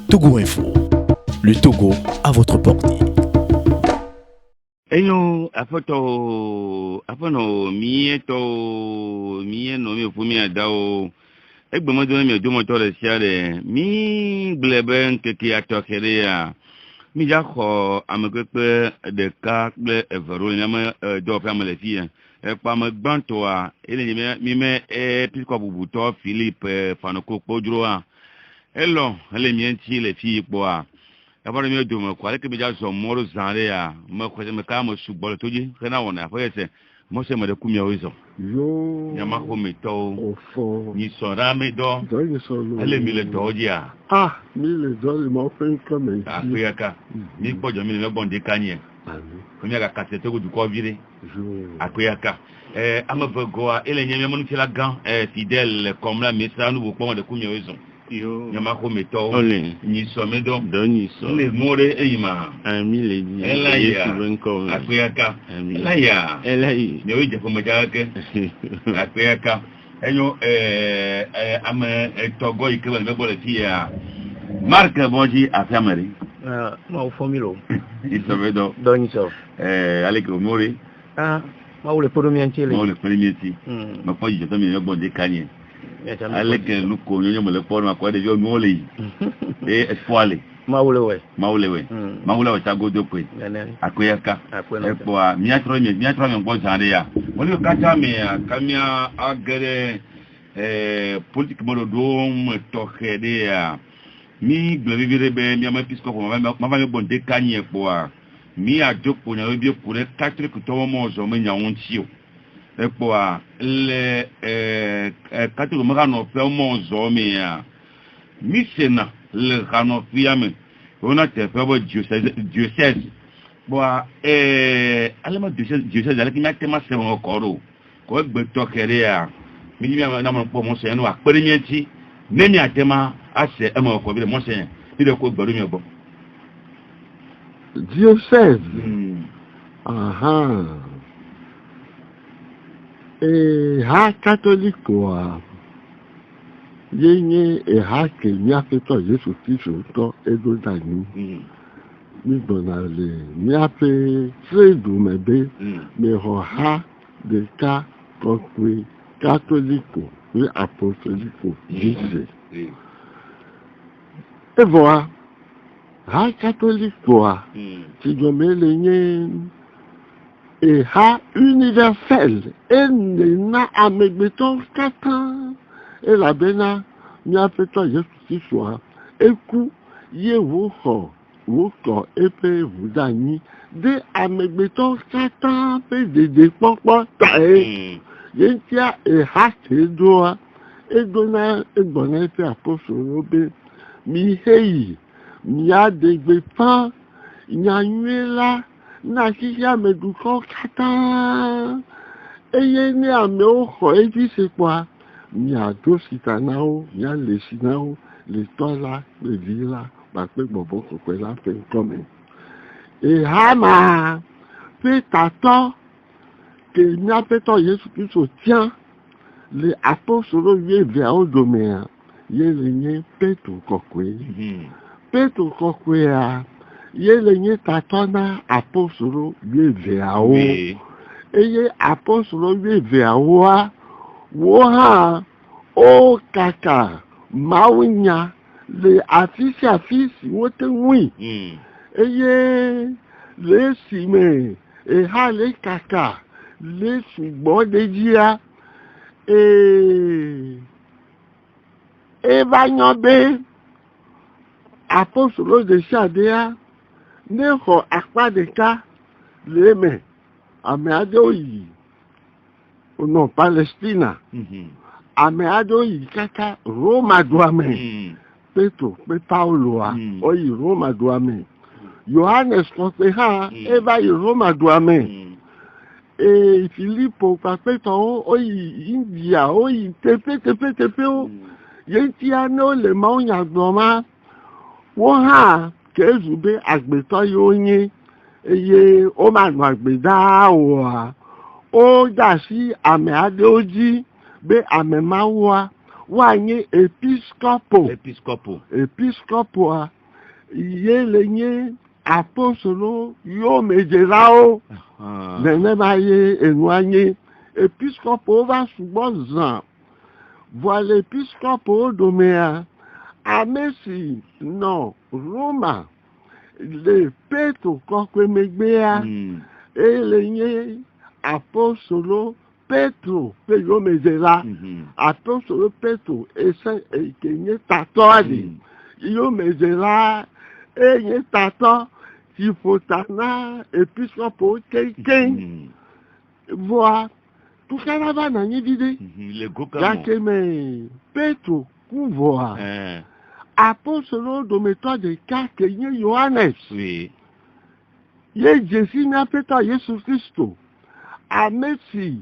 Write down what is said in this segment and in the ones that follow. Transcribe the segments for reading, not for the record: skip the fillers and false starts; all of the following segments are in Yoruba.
Togo Info, le Togo à votre portée. Eyo afono miye no mi fumi adao egbomo do mi ojo mo to re siare mi glebe nkeke atokere ya mi ja kho amepepe de ka gbe evero ni ma do fa male fi e pa me gbanto a ele mi me pisco bubuto Philippe fanoko podro a elo ele mi enti le fi ipo a abara mi ojo mo kwa ke mi ja so moro zanre ya mo ko me ka mo sugboro toji kana wona fo yese mo se mo de kumia ozo yo nyama ko mi to ofo ni so ra mi do doye so lo ele mi le doji a mi le doye mo fe comment akuyaka ni pojo mi le bonde kanye ami ko mi ga kase to du ko vire yo akuyaka amabogo a ele nyame mo ni la gan fidèle comme la mesa nous po mo de kumia ozo yo nyama ko mi to ole ni so mi do doni so le more eyima ami le di elaya benko akuyaka ami elai ne oje fo mo jake akuyaka enyo ama togo ikebe me bole ti ya Marc Bonji afamari ma o familo isobedo doni so ale ko more ma o le premier tiele mo le premier ti ma po je to mi yo bonde kanye ale ke lu ko nyo mo le po ma ko de yo mo le espoale ma o le we ta godo pe akuyaka epo a miatro mi ngo zande ya woni ka ta mi kamia agere politique mo do mo to khede ya mi globivire be mi ama episcopo ma va bonde kanye epo a mi ajopo nya bi pour 4 que to mo zo me nya wonti o epo a le 4 mo ga no fe mo zo me ya mi sena le rano fiame on a te fait diocèse bo alema diocèse ale ki na tema se won okoro ko gbe to kere ya mi mi na mo po mo se no apere mi enti nemi atema ase e mo ko bi mo se ni de ko gbaru mi obo diocèse aha ha catholique wa yenye ehake mi afeto Yesu Kristo to edo dani mi donale mi ape fredu mebe me ho ha de ka kokwe catholique ni apostolique dise e voa ha catholique wa ti do mele nye e ha universel na amegbeton katan et la bena mi a fait toi Jésus qui soit eku ye wo epe vous dani de amegbeton katan pe de popo tae yentia e ha te doa e dona e bona pe apostolo be mi hei mi a de pa nyanyela na kisia meduko katan eye ni ame oho e bi se kwa mi a do sitanao mi a le sinao le tola le vila ba pe bobo ko pe la fe comme e hama pe tato que mi a pe to Yesu Kristo tient les apôtres lui vers au domaine ye le nye petu kokwe a ye le nye tatona apôtres lui vers au eye apôtres lui vers wa woha o kaka maunya le afisi wote wi eye le sime e ha le kaka le sugbo de jia e banyobe apôtre de Chadea ne ho akpadeka le me ame adoyi no Palestina ame adoyi kaka Roma duame Petro pe Paulo oyi Roma duame Johannes ko pe ha e ba Roma duame Filippo pa pe to oyi India oyi tepe o yenti ano le ma onya gboma wo ha kezube agbeto yoyin eye o ma nu agbeda o da sí àmì adéojí be àmì máa wá ní episcopo Yelenye apostolo yo mejelao. Nene maye éloigné. Épiscopo va soubozan. Voilà l'épiscopo doméa. Amesi non Roma. Le Petro kokwe megbea. Elenye apostolo Petro peyo mejela. Apostolo Petro ese kenye tatoade. Yo mejela enye tato tifotana episcopo quelqu'un voit tout caravane na vide le gokamo yakeme Petro kuvoa apostolo do méthode de kenye Johannes oui ye Jésus na Petro Yesu Kristo amesi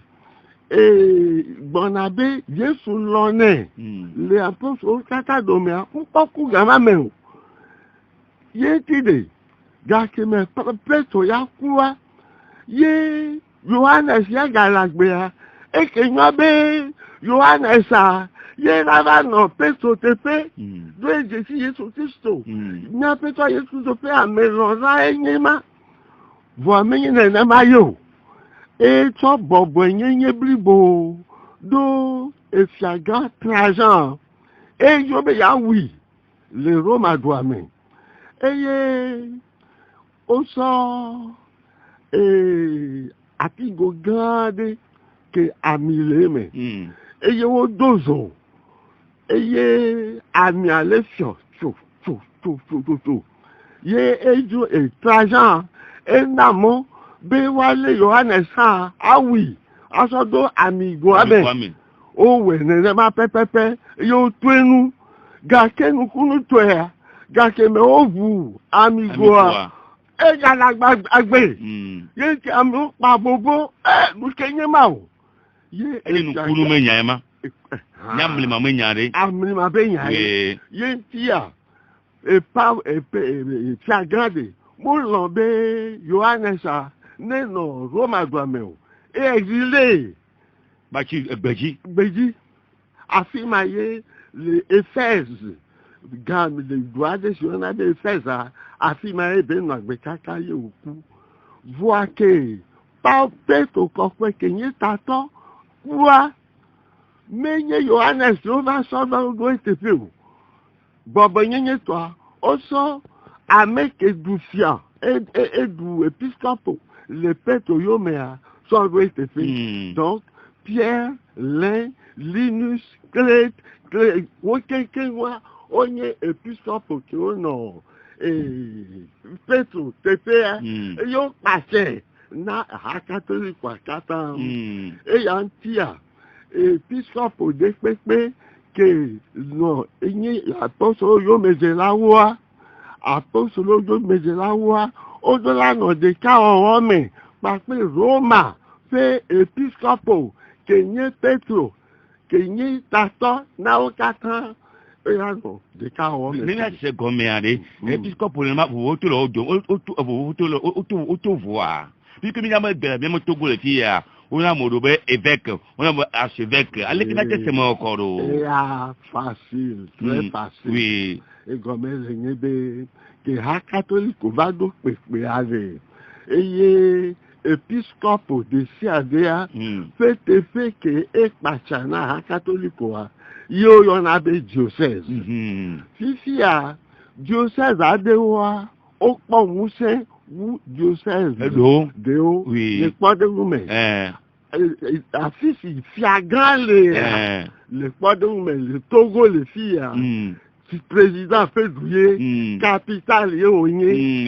et Barnabé Yesu lone les apôtres kaka domea nkoku gama men ye tide gakeme Petro yakuwa ye Johannes ya galagbea ekenyabe Johannes a ye lava no Petro tepe do Jésus Yesu Kristo nya Petro Yesu tepe amelona enyema vo amenye na mayo et to bobo enye blibo do efiaga Trajan et yobe ya oui le Roma doit men eye oso atigo gade ke amileme eye wo dozo eye ami alefio tu ye ejo Trajan enamo be wale Yohanes ha awi asodo amigo abe o we ne ma pepepe yo twenu ga kenu kunu to ya ga ke me ovu amigo e ga la agbe ye ti amu pa bobo bu kenye ma o ye enu kunu me nyama nyamle ma me nyare amle ma be nyare ye ti a e pa e ti agrade mo lo be Yohanes a neno Roma doameu e exilé bachi beji afimaye le Éphèse gam le droit de sur na de Éphèse afimaye be no agbekaka ye oku voa ke pa Petro kokwe kenye tato kwa menye Yohanes lo va so do etepe o bobo nyenye to oso ameke dufia edu episcopo le Petro yomea so do etepe donc Pierre, Lin, Linus, Clète, Wokekewa, onye episcopo ki ono Petro tepe yo pase na ha catholique kwa kata yantia episcopo de pepe que no enye apostolo yo mezelawa apostolo yo mezelawa odola no de ka ome pa pe Roma fe episcopo kenye Petro kenye tato na okata eyano de ka ome ni na se gomeade episcopo le ma voto lo auto voir puisque mi nyama be me togo le tia ona modobe évêque ona archevêque allez na te mo okoro facile très facile oui et gomez nyebe que ha catholique va do pepe ave eye episcopo de Siadea fait que e pachana ha catholique wa yo yona be diocèse si a diocèse adewa o po muse wu diocèse de o le pode rume afisi fiagale le pode rume le Togo le fia si président fait douiller capitale et onye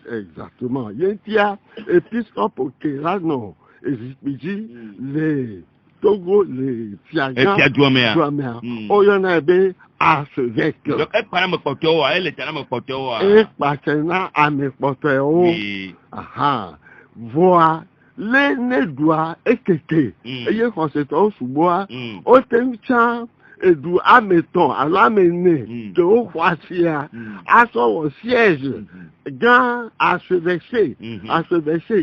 exactement yentia episcope kerano ezipiji le Togo le fiaga douamea oyona be archevêque donc e para me poto a ele tana me poto a e patena a me poto aha voa le ne doit ekeke eye conséquent suboa o tencha edu ameton alamene de o kwasia aso wo siège gan archevêché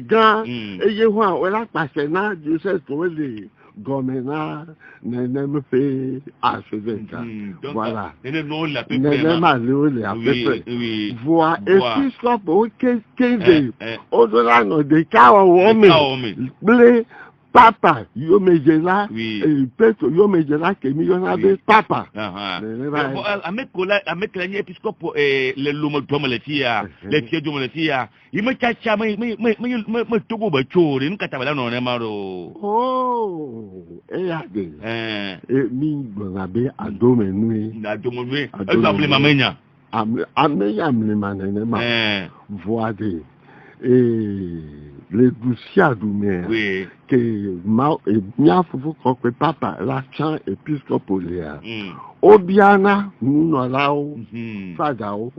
gan eye ho a la pase na diocèse to le Gomena, Nenem fait archevêque. Voilà. Nenem a léolé à peu près. Voix épiscope au Kézé. Au-delà de Kawaome, blé, papa, Yomejela, et Petro Yomejela, qui est millionnaire, papa. Avec l'épiscope, le lomo domeletia, les pieds domeletia, il me cacha, me togo bachor, une catabala non emaro. Oh, et à des. Et mi bonabe à domenui. À domenui, à domenui. Ameya mlemanenema. Voix des. Et les douciers d'Oumé, que mia fufu kokwe papa la chan épiscopolia. Obiana nunolao fadao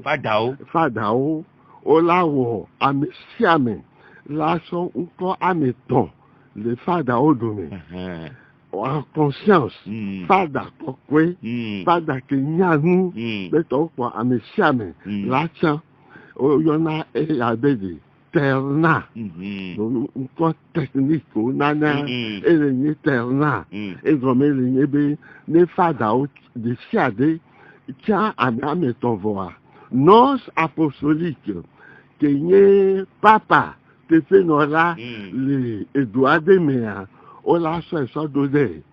olawo amesiame la son encore ameton le fadao domé. En conscience, fada kokwe, fada kenyanu, beto kwa amesiame la chan oyona e abedi. Terna, encore technique, nana, et les terna, et comme les ne fada de siade, tiens à ton voix. Nos apostoliques, que n'y papa, te fait nora, les Edouard de Méa, on l'a soit donné.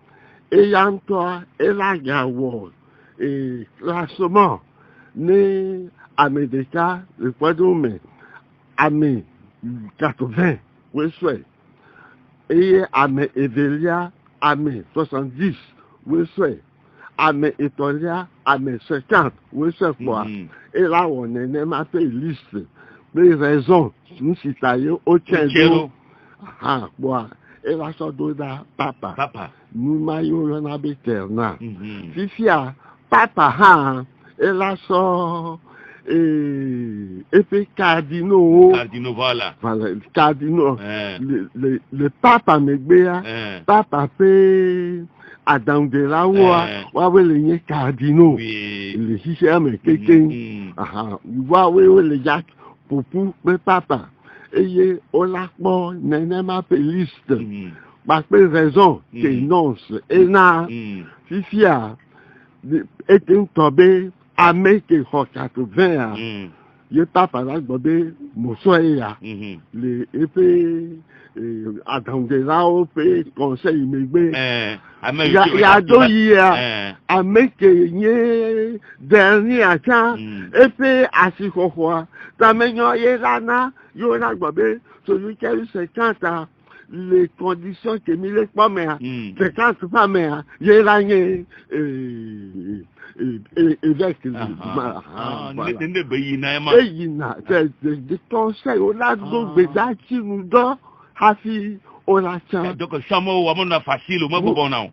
Et y'en toi, et la gawo, et classement, né à Médéca, le poids d'homme. Amé 80, oui, soit. Et Amé Evelia, Amé 70, oui, soit. Amé Etolia, Amé 50, oui, soit quoi. Et là, on est même fait liste. Les raisons, nous citons au Tchédo. Ah, quoi. Et là, ça doit papa. Nous maillons un habiterna. Fifia, papa, et là, ça. Et puis cardinaux, voilà. Cardinaux, le papa Megbea, papa fait Adam de la Oua, ouais, les cardinaux, les systèmes, quelqu'un, ouais, les Jacques, pour le papa, et on l'a bon, n'est pas liste, parce que raison, qu'énonce, et n'a, fifia, est un tombé. Amérique en 80, il papa là, bobé, Moussoya, les épées, Adangela, fait conseil, mais il y a 2 years, Amérique, dernier à temps, épée à 6 fois, ta meilleure yélana, y'en bobé, celui qui a eu 50 ans. Les conditions que mis les femmes, 50 femmes, j'ai l'année, évêque, des conseils, on a donc des dates qui nous donnent, Hafi, on a ça. Donc, Samo, on a facile, on m'a bon non.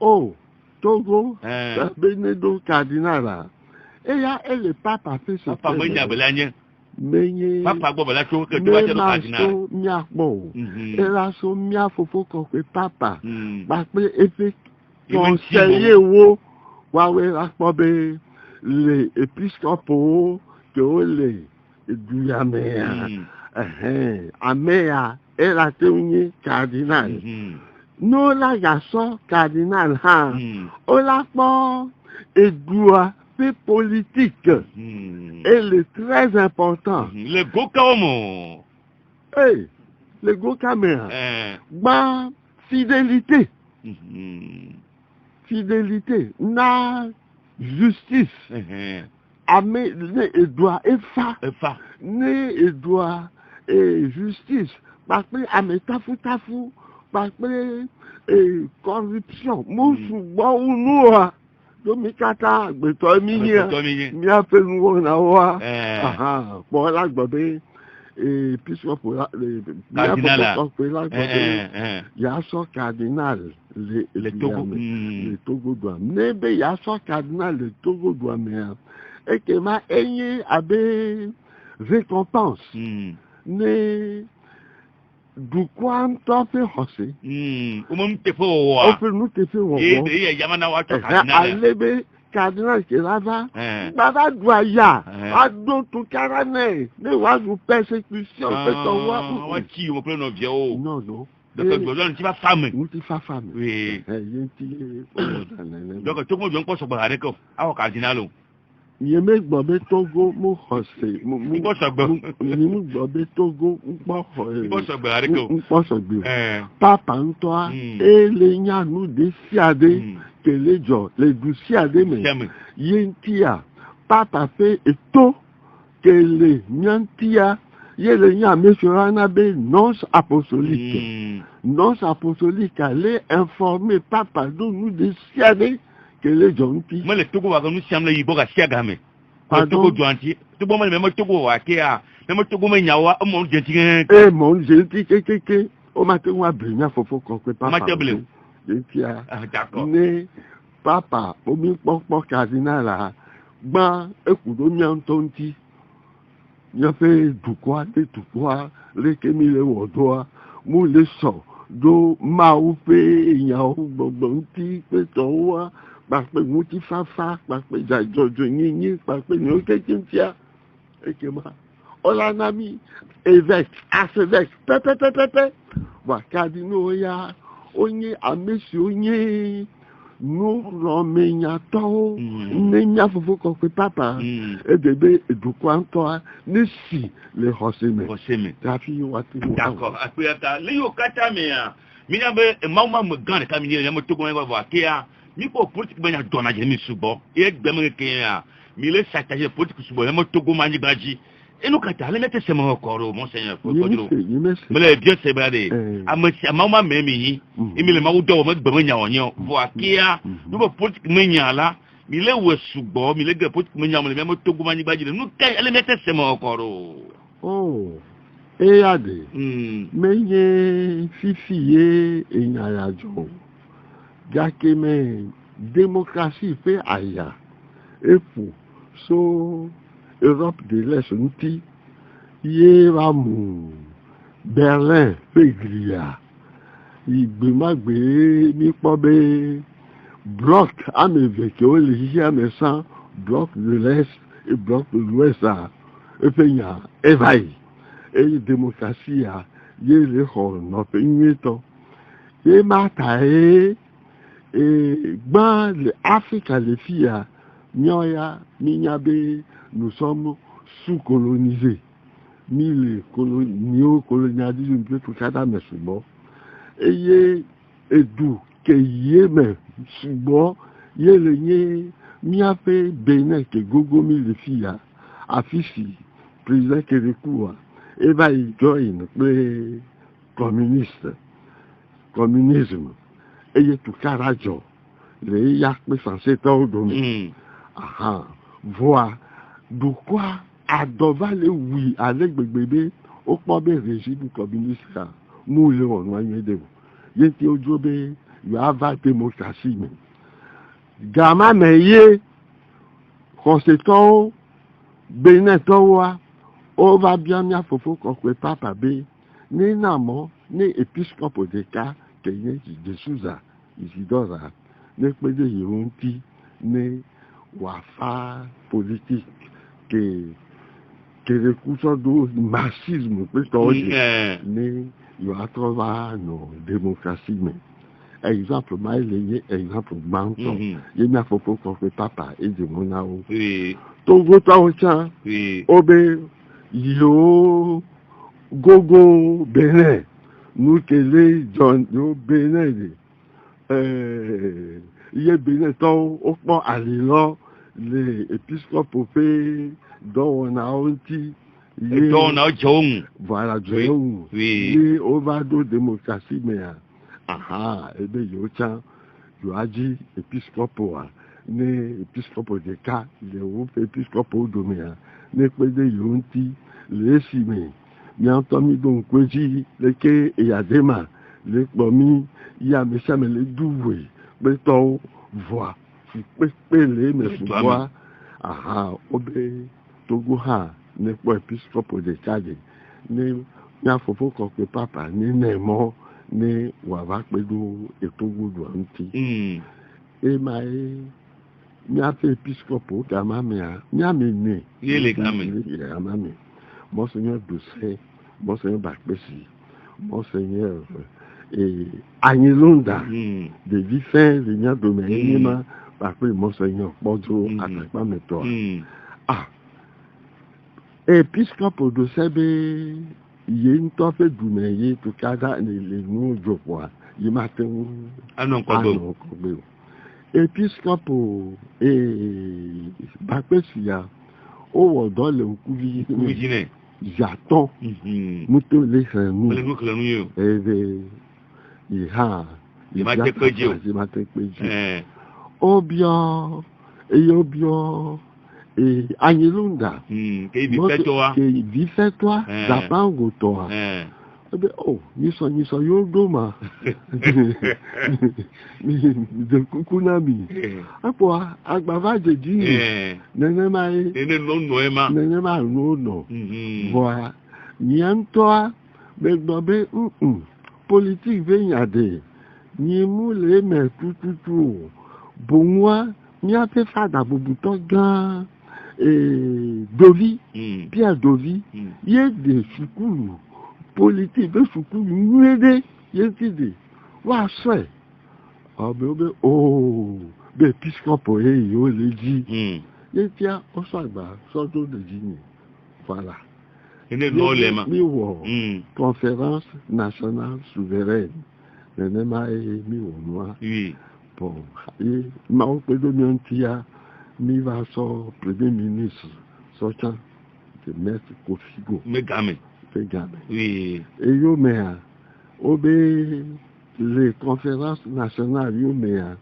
Oh, Togo, Benedo Cardinal. Et là, le pape a fait ce papa, mais papa, que tu vas te cardinal. Et là, son mia faut que papa. Parce que, effectivement, conseiller, les épiscopaux, que les Duyaméa, Améa, et la théorie cardinal. Nous, là, il y a son cardinal, on l'a pas, et doit. Politique et le très important. Le Gokaomo. Le Gokaméa. Fidélité. Fidélité. Na justice. Amé, né Edouard et fa. Né Edouard et justice. Parce que amé tafu. Parce que corruption. Moussou, bon, nous. Domikata, beto mi a fait nous na wa. Bon là gbobé et puis pour la cardinal. Il y a son cardinal le Togo doit. Nebe il y a son cardinal le Togo doit mais et que ma ayé abe récompense. Ne du quoi t'en fait hosser. Nous te fait allez cardinal qui là-bas, baba doit y a, adon tout carane, ne wa vous persécution, fait on voit. On qui on prend nos vieux. Non, non. Donc besoin tu vas femme. Tu vas femme. Oui. Donc tout le monde vient pas se barrer que à cardinal. Yeme gbobe Togo mu hose mu gbobe Togo nkpo papa ntoa ele nyanu de siade kele jo le du siade me yentia papa fe eto kele nyantia yele nya mesura na be nonce apostolique les informer papa do nous de siade kele jonti moi le Togo wa nous siam le yibo ga siaga me Togo jonti Togo mo me Togo wa ke a me Togo me nyawa mo jenti mon jenti ke o ma te wa brenya fofo ko pe papa jenti a d'accord ne papa o mi popo cardinal la gba ekudo mi antonti ya fe dukwa le kemi le wodoa mu le so do ma o pe ya o gbogbo nti pe to wa parce que nous qui fafa parce que jojo nyinyi parce que nous kekintia ekema olanami évêque archevêque pepe wa cardinal ya onye amesi onye nous romenya to nenya fofo ko pe papa e bebe edukwa nto ni si le hoseme trafi wati d'accord akuyata le yo kata me ya mi na be mama me gan ka mi ni mo to go wa ke ya mi ko politique banya dona je mi subo e gbeme ke ya mi le sataje politique subo e mo togo mani baji e no kata le mete sema okoro monseigneur ko dro me le bien se bade amati mama memi e mi le ma udo mo gbeme nya onyo vo akia no politique menya la mi le we subo mi le ge politique menya mo le mo togo mani baji no kai le mete sema okoro e ade menye fifiye enyayajo Gakeme démocratie fait aya et pour so Europe de l'Est nti yeramu Berlin fait gria igbemagbe mi pobe bloc ameveke o le jia mesan bloc de l'Est et bloc de l'Ouest et penya evaï et démocratie a yele ho no pe nyeto e matae l'Afrique, les filles, nous sommes sous-colonisés. Néo-colonialisme, tout ça, mais souvent. Et d'où que yéme, souvent, yé le fait Bénin, que gogo mi les filles, affiché, président que recours, et va y joindre le communisme. Et tout carajo les yak me censé t'ordonner voir de quoi adova le oui avec bébé au premier régime communiste nous le on de vous yenti ojobe you have démocratie mais gama meye conséquent benetowa on va bien mia fofo ko papa be ni namo ni épiscope de cas Kenye de Souza Isidora ne peut dire yonti ne wafa politique que le courant du marxisme peut être ne y a trouvé nos démocratie mais exemple maïlé exemple manto il n'y a pas pour que papa et de mon ao Togo taocha obe yo gogo Benin nous que les John yo Benin il y a Benin ton au point à l'île les épiscopes fait dont on a aussi voilà Jong oui ovado démocratie mais et bien yo tiens yo a dit épiscope ne épiscope de cas les épiscope de mais ne peut de yonti les simé mi antomi donc kweji leke eyadema le pomi ya mesame le douwe beto voix pele me voix obe Togo ha ne po episcope de Cade ne nya fofo ko pe papa ni nemo ne wa va pedu Togo do anti e mai mi a fait épiscopo Gamamea, mi a mené. Il est Gamé. Gamamé. Monseigneur Doucet, Monseigneur Bakbesi, Monseigneur Agnelonda, de Vifin, Vigna Doménima, après Monseigneur Bodo, Atakpa Meto. Ah, épiscopo de Sebe, il y a une toffe d'Ouméye, tout cas, les noms de Jopoa, il m'a fait un Kobe. Épiscopo Bakbesia, au dans le Kouvigine, j'attends, nous les nous, il m'a fait oh bien, et Agnelunda, qui vit toi, Zapango toi. Oh, ni so yodoma. De kukunami. Apa agbava jeji. Nene ma no. Voilà. Niantoa begbobe politique venyade. Ni mu le me tututu. Bonwa mi a fait fada bobuto gan Dovi, Pierre Dovi, il y a des soukoulous politique de soukoulous nuédé, il y a des wa soit ah ben oh ben piscopo yo le dit il y a on soit ba sorto de dîner voilà conférence nationale souveraine nenema mi noir oui bon et ma opédomiantia mi va so premier ministre sortant de mettre Kofigo Megame oui et yo mea obé les conférences nationales yo mea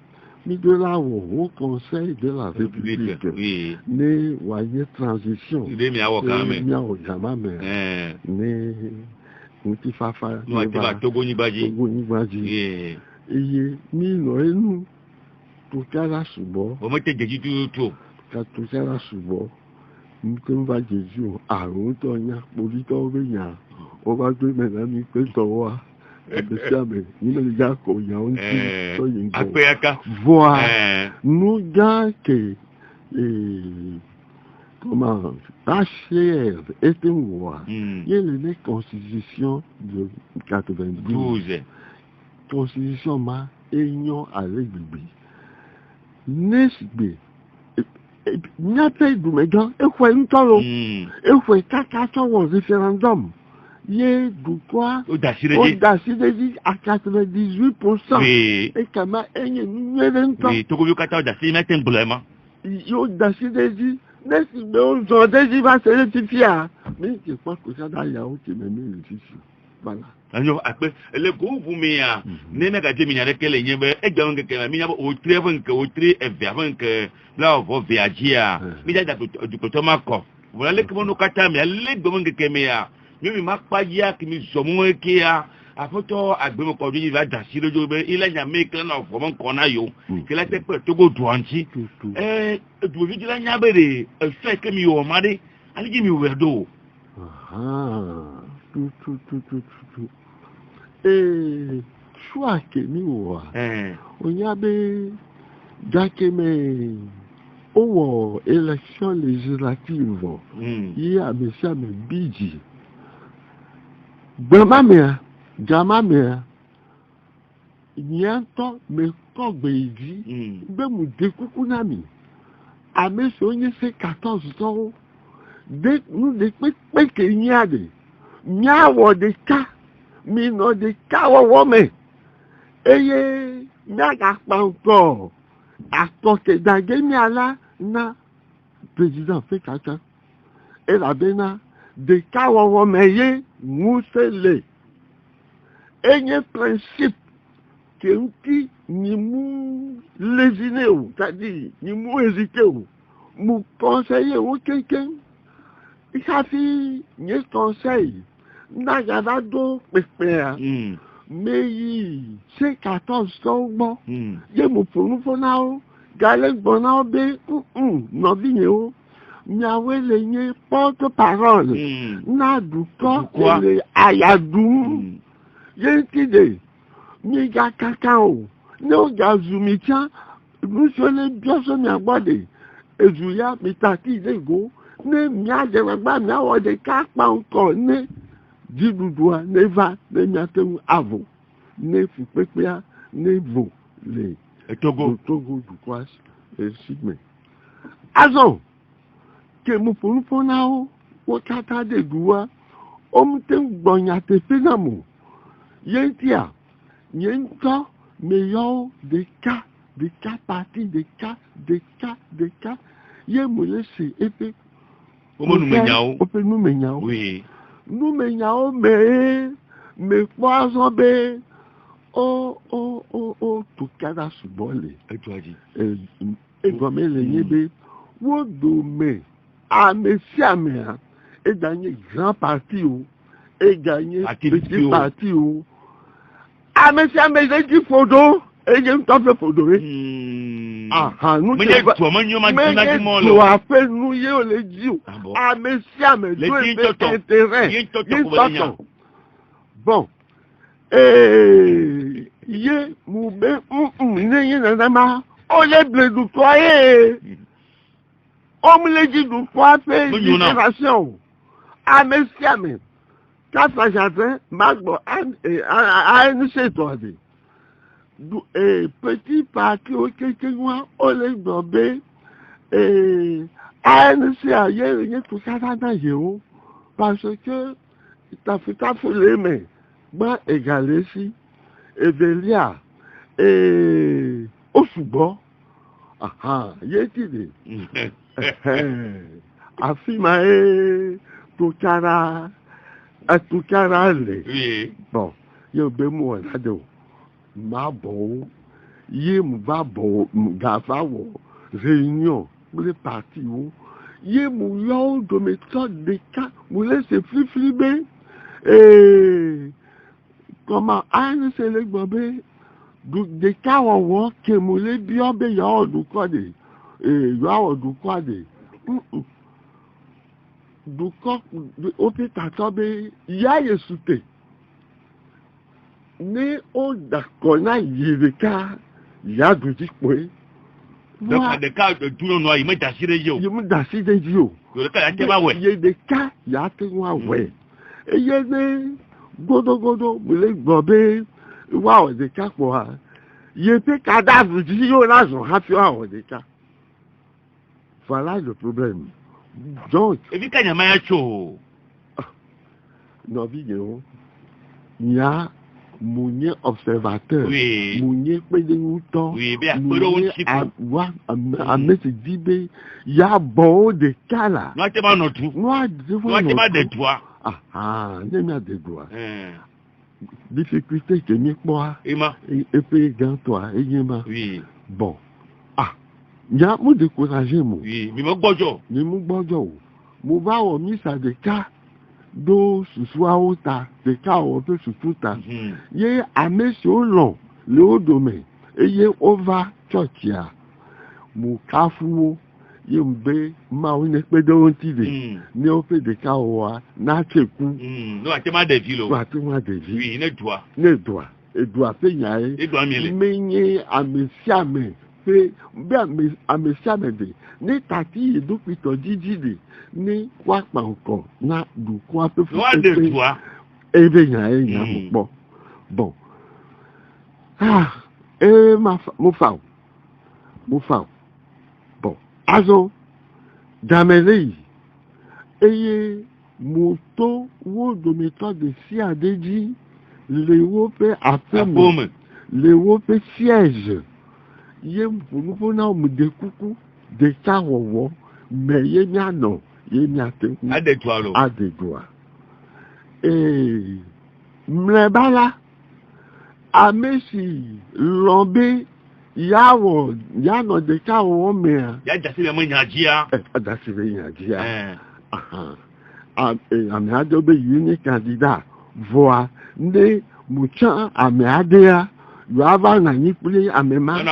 mi de là au conseil de la République oui né voyez transition il mi awo kan me mi awo jama me né muti fafa no ati ba togo ni baji iye mi no enu to kala subo o mo te jeji to ka to kala subo nko ba jeji o arun to nya poli to be nya o ba gbe me na mi pe to wa e be siame ni me ja ko nya on ti so yin go apeyaka voilà nous ga que comment HCR était moi il y a une constitution de 92 constitution ma union avec bibi nesbe n'a pas du mégan et quoi une tolo et quoi caca au référendum il est du quoi au-dessus à 98% et comment et to go kata au-dessus mais un problème au-dessus des nesbe on des va se rectifier mais je crois que ça d'ailleurs qui me met ici voilà anyo akpe le go vumia ne me ga je minya rekele nyebe e ga ngeke minya o treven ke o tre e verven ke la vo viagia mi da du kotoma ko voilà le ko no kata me le go ngeke me ya mi makpa ya ki mi somo ke ya afoto agbe mo ko ji va da si lojo be ile nya me ke na fo mo ko na yo ke la te pe to go duanti du vi la nya be de fe ke mi o made ali gi mi werdo tout. Et choix que nous on y avait d'accueillir aux élections législatives il y a monsieur Bidji Gamamea Nianto me Kogbeidi Bemu Dekukunami à monsieur on y fait 14 ans dès nous des que n'y a des nyawo de ka mi no de ka wo me eye nyaga panko atoke dage mi ala na président fait kaka et la bena de ka wo me ye musele enye principe que nti ni mu lésiner ou c'est-à-dire ni mu hésiter ou mu conseiller ou quelqu'un il s'affiche ni conseil n'agava do pépère mais c'est 14 secondes je me prononce now galek bonao be no vigno miawe le porte parole na du ko le ayadum je tide ni ga kakao no ga zumitia monsieur le bioso mi agbade ezuya mi tati lego ne mi adegba mi awo de ka pa nko ne didudua ne va ne mi atenu avo ne fupepea ne vo le Togo du kwas sigme azo ke mu pona o kata de duwa omte gbonya te fenamu yentia yento meilleur des cas partis des cas ye mu laisser épée nous menyao oui nous menyao me poison be to kada subole et toi dit et comme le yebe wo do me a mesiamea et gagner grand parti ou et gagner petit parti ou a mesiamea j'ai dit photo et j'ai fait photo nous mais toi nous appelle nous yo le dit a mesiamea tout intérêt bon ye mu be ne na ma o le ble du toyer o mu le di du quoi fait génération a mesiame ta fa jardin magbo an se to de du petit parti o kekenwa o le gbobe an se aye ni tout ça dans ye o parce que ta fait les mains ba égalé si Evelia Osubo yetide afima tukara le bon yo be mo ado ma bo ye mu ba bo ga fa wo réunion le parti wo ye mu yo do méthode de cas mu laisse flibé comment un c'est le bobé de kawo ke mo le bi obe ya odu ko de ya odu ko de du ko o pe ta to be ya yesute ni o da ko na yirika ya du ti pe donc de cas de tout no yi me dasire yo le cas ya te ba we ye de cas ya te wa we e ye ne godo le gbobe wa o de ka po ha ye pe cadavre di yo la zo ha fi wa o de ka voilà le problème donc e bi kanya ma ya cho no bi yo ya mounye observateur mounye pe de nuto wa amete dibe ya bon de ka la no te ma no tu no te ma de toi ne mi a de doigts. Difficulté que mi quoi. Et puis grand toi et yema. Oui. Bon. Ya mo décourager mo. Oui, mi mo gbojo. Mo ba o mi sa de ka do suswa ota de ka o pe sututa. Ye amesi o lon le o dome. E ye over church ya. Mo kafuwo ye mbe ma o ne pe de on ti de ni o pe de ka o wa na cheku no ate ma de vi oui ne doit e doit pe nya e menye amesiame pe be amesiame de ni tati e do pito jiji de ni kwa pa nko na du kwa pe fu e be nya e nya mo bon mo fa azo damele eye moto wo do méthode de si adeji le wo pe afome le wo pe siège ye mpunupo na mu de kuku de kawowo me ye mi ano ye mi ateku adedua mlebala amesi lombe yano de kawo mea ya dasire mo nyajia ami adobe uni candidat voa ne mucha ami adea yo ava na nyipule amema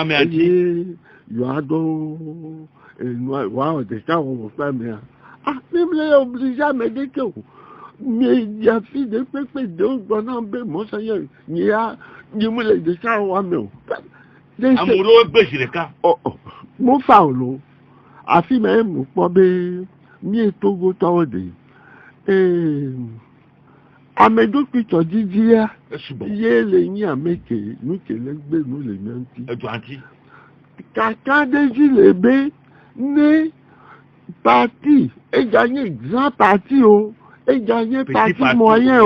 yo ado wa de kawo mo fa mea même les obligé à me dire que mais il y a fille de pépé de bonhomme be mo seigneur ni a ni mo le de kawo ame Amoureux Béjireka. Oh, mon faolo. Afi même, pour be, mi Togo Tawde. Amedo Pito Didia. Yé les ni ameke, nous que l'egbe nous les nanti. Kaka deji lebe, ne parti, et gagné grand parti, et gagné parti moyen,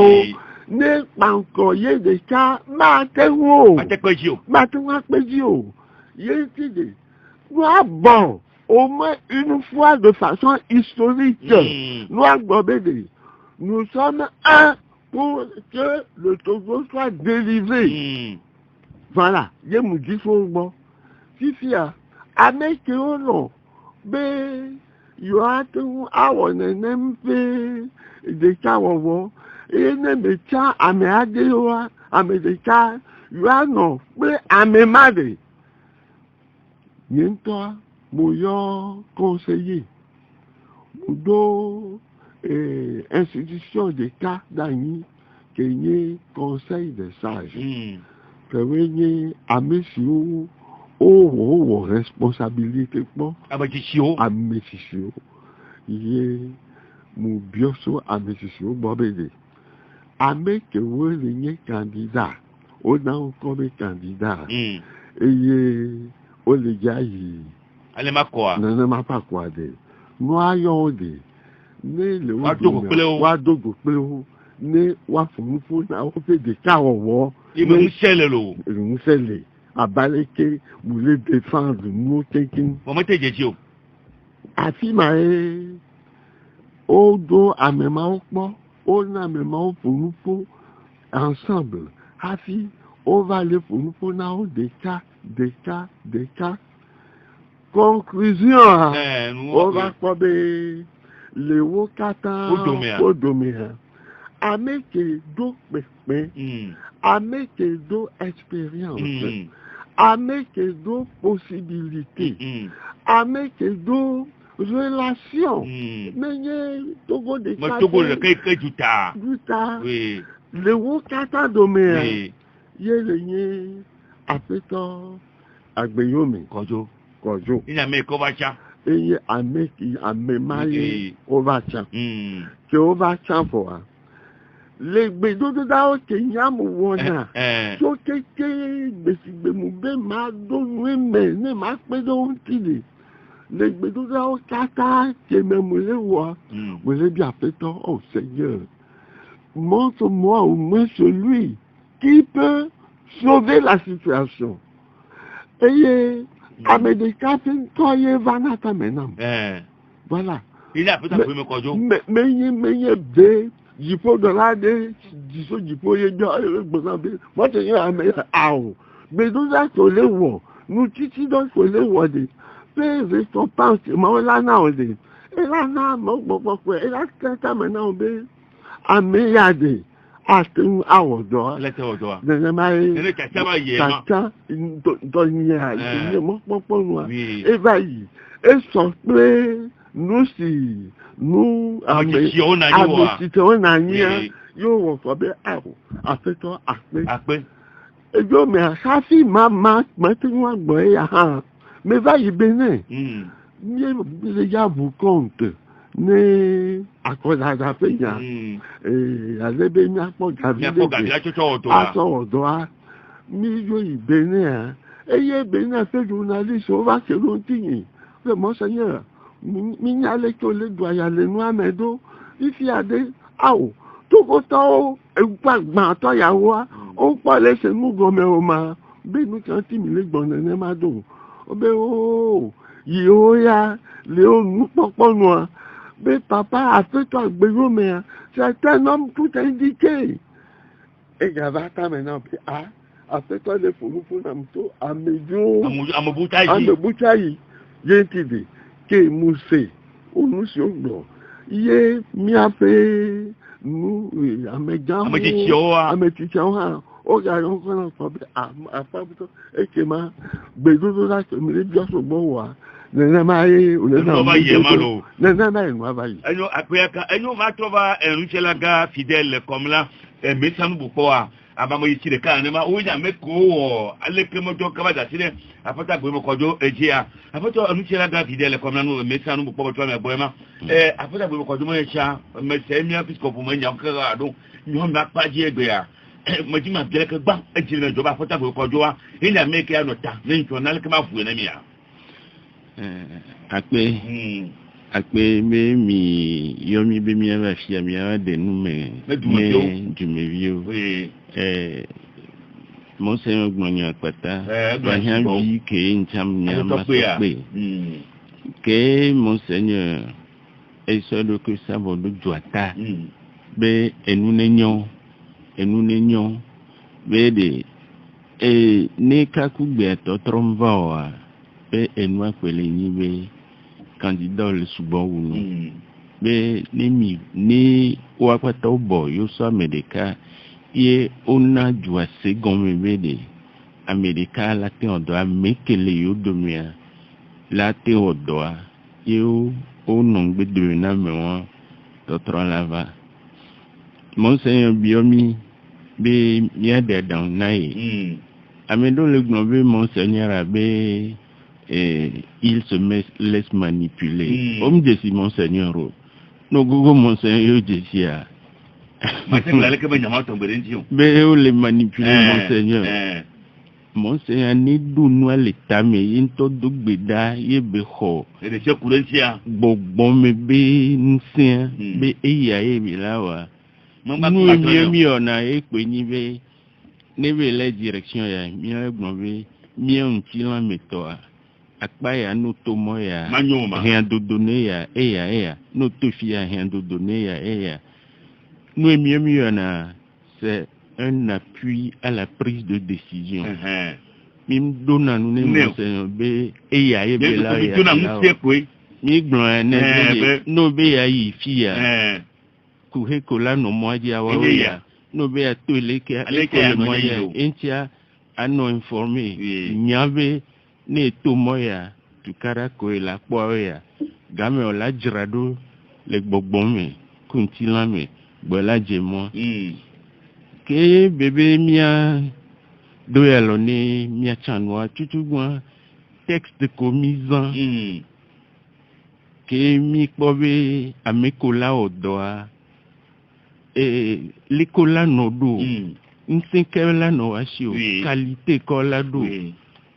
ne pas encore yé des cas, matéo. Matéo, yé tide. Bon, au moins une fois de façon historique, nous sommes un pour que le Togo soit délivré. Voilà, yé mou dit bon. Fifia, avec non, you have to awon nempe de kawo e ne me cha ame adewa ame de ka you are no pe ame made yento mo yo conseiller mo do institution de cas d'ani kenye conseil des sages pewenye ame siou oh, responsabilité pour Amétisio. Yé, mon bioso Amétisio, Bobédé. Amé que vous l'ayez candidat, on a encore des candidats. Et yé, on les gagne. Allez, ma quoi? Non, ma pas quoi de. Noyons de. Ne le Wadogo Pleo, ne Wafufu, na fait des carreaux. Il me scelle l'eau. Abaleke voulait défendre nous quelqu'un. Comment t'es dit? Afimae odo amema okpo ona mema ofunufu ensemble. Afi on va aller pour na o des cas. Conclusion. On va kobe le wokata odomea. Ameke do pepe. Ameke do expérience. Avec d'autres possibilités, avec d'autres relations. Mais il y a Togo de Kata, le Wokata Domea, il y a le Apéto Agbeyome, Kojo. Il y a mes Kovacha. Et il y a Amemaye Kovacha. Que Kovacha pour les bédos de Dao Kenya Mouana, so keke, Bessigbemoube, ma donné, mais ne m'a pas donné. Les bédos de Dao Kata, qui me voit, vous avez bien fait, oh Seigneur, montre-moi au moins celui qui peut sauver la situation. Et Amédéka, toi, il va n'attendre maintenant. Voilà. Il a peut-être me cojo. Mais il y a des. Il faut de là des disons il faut y moi c'est un meilleur mais nous avons les voix nous titi donc les voix des récompenses mais là non et là non bon et là quand maintenant be ameyade atin awodo le mai le kasaba yema tata donia ni mo popo et vai et son nous si nous Amétisio nania yo won for be afeto ape ejo me asafi mama ti won gbo ya me va yi bene mi le ya vous compte ne akoda pe ya alebe mi apo gabi aso odo a mi yo ibene eye bene fe journaliste o va se lo tin le monseigneur mi ale ko le do ya le nu amedo ifi ade awo to ko to egba to ya wa o pa le se mu go me o ma be nu kan ti mi le gbon ne ma do o be o yi o ya le o nu popo nu be papa a fait to agbero me c'est un homme tout indiqué et gavata maintenant a fait to le furu na mto amejo amobutayi yentide que Moussé, ou nous sommes hier, mi a fait nous, Amétisio, au gaillon qu'on a fait à Fabio, et que ma bédou là, que me les bien sur bois, Nenamaye, ou Nenamaye, Mavaï. Et nous, ma trouva un Ruchelaga fidèle comme là, et Messan Boukoa, abamo ichi de kan ma o nya me ko ale kemo jo kaba da sire afata gbe mo kojo ejia afata onu chira ga fidele ko na no me sanu bu pobo to me boy ma afata gbe mo kojo mo echa me se mi apisco mo nya ka ado nyo ma paji egbe ya mo ji ma bele ka gba ejire na jo ba afata gbe kojo wa ina me ke no ta ne nto na le ka ma fu na mi ya akpe me mi yomi be mi ava fia mi ava de nous mais du me vieux Monseigneur Gnonya Kwata bahian bi ke ncham nya masokpe ke Monseigneur eso do que ça va do joata be enu nenyo be de ne kakugbe to tromva wa be enu akwele ni be candidat le suban ou mais ni Wakwata obo yo so America ye ona jua second mebede America la te odo amekele yo domia la te odo yo onongbe de na mewa totro lava Monseigneur Biomi be mia de dan nai amedo le gnobe Monseigneur abe il se laisse manipuler. Homme de si Monseigneur. No gogo Monseigneur de si a. Mais on les manipuler Monseigneur. Monseigneur ni dou noa l'état mais il to dou beda ye be ho. Et de courentia. Bon me be nsien be eya e bi la wa. Nous mi ona e pe ni be ne be la direction ya mi a gnobe mi on ti la metoa. Akpaya no tomo ya rien de donner ya eya no tofia rien de donner ya eya nous mieux c'est un appui à la prise de décision mim donna nous ne be eya e be la ya mi gbon ne no be ya yi fia ku he kola no moaji awa ya no be ya to leke ale mo ya entia ano informé nyabe ne to moya tukara ko la poya game o la jirado le gbogbome kuntilame bola jemo ke bebe mia do yalo ne mia chanwa tutugwa texte commisant ke mi pobe amekola odoa likola nodo nsekela no asio qualité kola do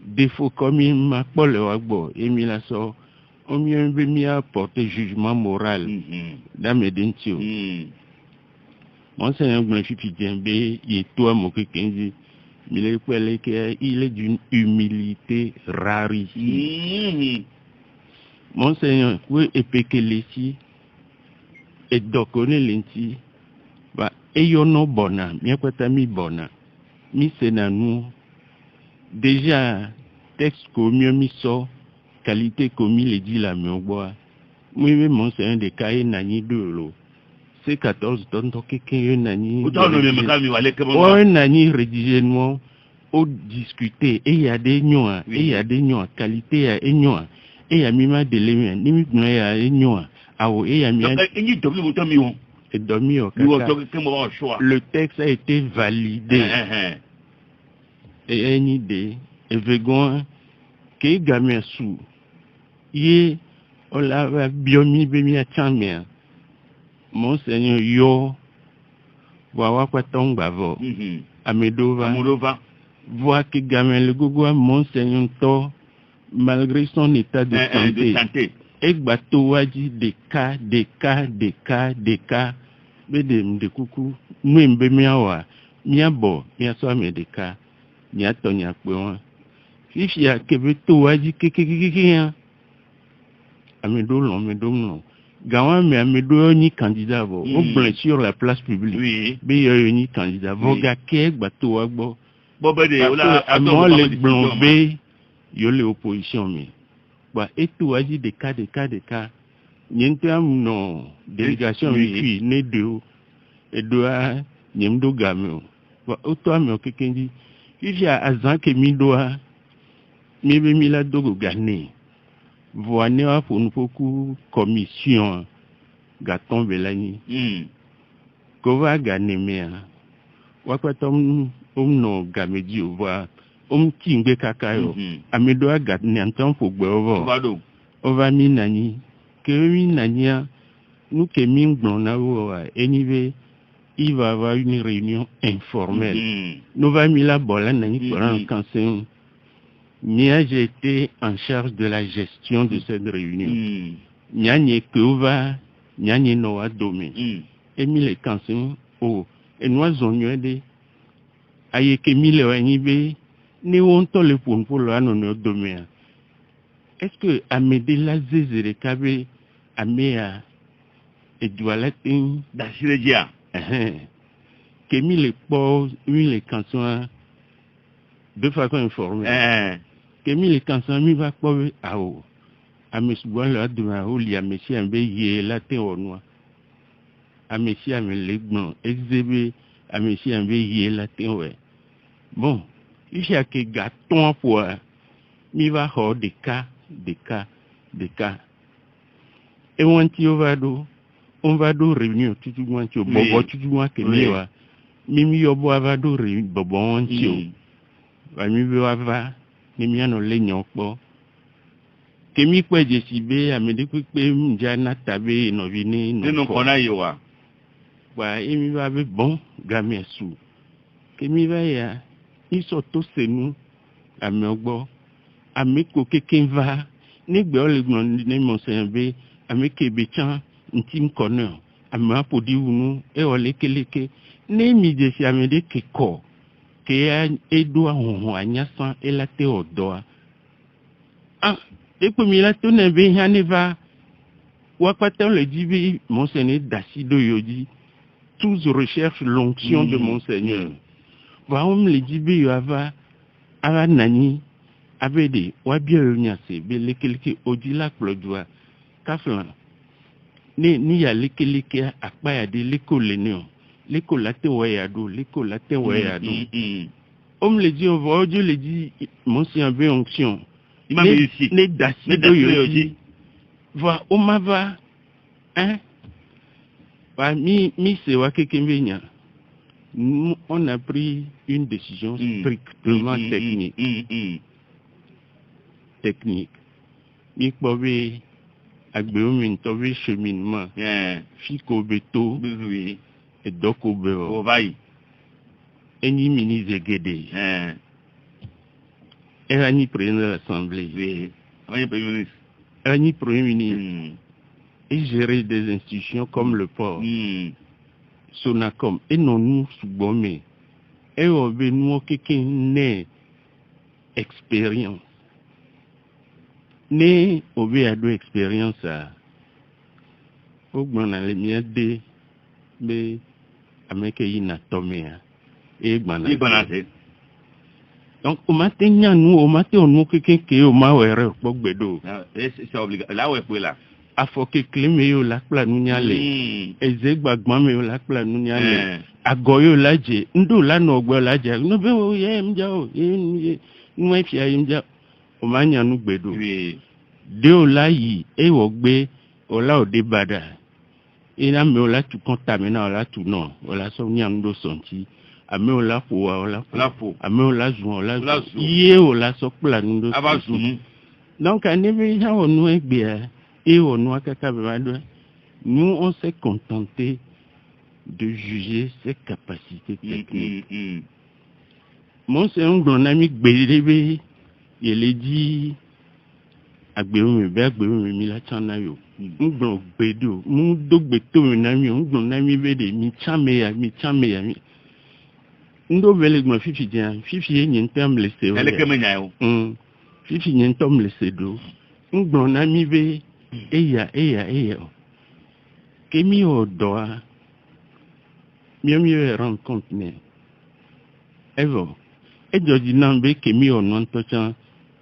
défaut comme il m'a pas le wagbo et mi la so on mieux be mi apporter jugement moral dans mes dentio Monseigneur Gnofi Djembe et toi mon kenzi il est d'une humilité rarissime Monseigneur oui epekele si et dokone lenti ba eyono bona mi akwata mi bona mi senanu déjà texte commis mi so qualité commis le dit la miogboa moi même Monseigneur de kaye nani de lo c'est 14 tonnes to quelqu'un nani nani rédigé moi au discuter et il y a des noix et il y a des noix qualité à noix et il y a mima de l'émien ni mi noya et noix awo et il y a mi et dormi au le texte a été validé et une idée et vegon que gamin sous ye on l'a biomi bemi a chamia Monseigneur yo wa kwa tongba vo amedova voit que gamin le gogo Monseigneur to malgré son état de santé et bateau waji des cas bedem de kuku nous mbemi awa miabo miaso me cas ni atonya pe si ya kebe to waji kekekeke amedo no gawa me amedo ni candidat vo au blanc sur la place publique be yo ni candidat vo ga ke gbato wagbo bobede ola amo le blanc be yo le opposition mi ba eto waji de cas nyente am no délégation mi ne de et doa nyemdo gameo ba oto am okekenji si ya azan ke mi doa mi be mi la dogo gane voine wa pour beaucoup commission gaton belani ko va gane mea Wakwatom no gameji over kingbe kakayo. Amedo agat nyantam fogbe over. Over mi nani. Kemi nania. Nous qui anyway, il va y avoir une réunion informelle. Nous va mis la bolle quand j'ai été en charge de la gestion de cette réunion. Nyanye Kova, Nyanye Noa Domé. Et les cancers, oh, et nous avons eu aye Kemile Wanibe, Néonto le pour le anneau Domé. Est-ce que Amédée la zézé Kabe, Améa, et Doualatin d'Achiregia. Kémi les pauvres, les cancers, de façon informelle. Kémi les cancers, mi va pas à eau. À mes souvent là, de ma roue, il y a monsieur un bélier, la terre au noir. À monsieur un légume, exhibé, à monsieur un bélier, la terre ouais. Bon, il y a que gâteau pour, mi va avoir des cas. Et on t'y va d'eau. On va do réunion tout le monde bobo tout le monde que miwa mimi yobo va do réunion bobo on tio va mi va ni mi ano le nyokpo kemi kwa jesibe amede kwe mja na tabe no vini no kona yowa wa emi va be bon game su kemi va ya iso to senu ame ogbo ame ko keken va nigbe olegbon ni mo se be ame kebe chan ntim kono ama podi unu e ole keleke ne mi je si amede keko ke edo ahun anyasan elate odo e po mi la to ne be haneva wa pata le dibi monseigneur Dacido Yoji tous recherchent l'onction de monseigneur va on le dibi yo ava nani abede wa bio nyase be le keleke odila plodwa kaflan ni ya lekeleke akpa ya de l'école néo l'école la te wayado l'école la te wayado on me le dit on va Dieu le dit monseigneur be onction il m'a vu ici ne Dacido Yoji va on ma va hein va mi se wa kekembenya on a pris une décision strictement technique mi pobe agbeomi ntobe cheminement fiko beto et doko beo ovai eni mini zegede era ni président de l'Assemblée era ni premier ministre et gérer des institutions comme le port Sonacom et non nous soubomé et obe nous quelqu'un né expérience ne obe ado experience ogbona le miade be ameke yina tomea e gbana se donc o matin nyanu o matin onu keke o ma were pogbedo c'est obligatoire là ouais pour là afoke kleme yo la pla nunyale ezegbagbon me yo la pla nunyale agoyo laje ndo la no ogbo laje no be o ye mja o ye nwe fia ye mja o ma nyanu gbedo de ola yi e wo gbe ola ode bada ina me ola tu contamina ola tu non ola so nyanu do sonti ame ola fo ola fo ame ola zu ola ye ola so pla ndo abazu donc anebe ha onu egbe et onu akaka bado nous on s'est contenté de juger ses capacités techniques mon c'est un grand ami gbelebe il est dit agbeomi be agbeomi mi la chana yo ngbon gbedo mu dogbe to mi na mi ngbon na mi be de mi chame ya mi ndo bele gbo fifi jan fifi yin tem le se o ele kemenya yo fifi yin tom le se do ngbon na mi be eya kemi odoa mi rend compte ne evo ejoji nambe kemi onu ntocha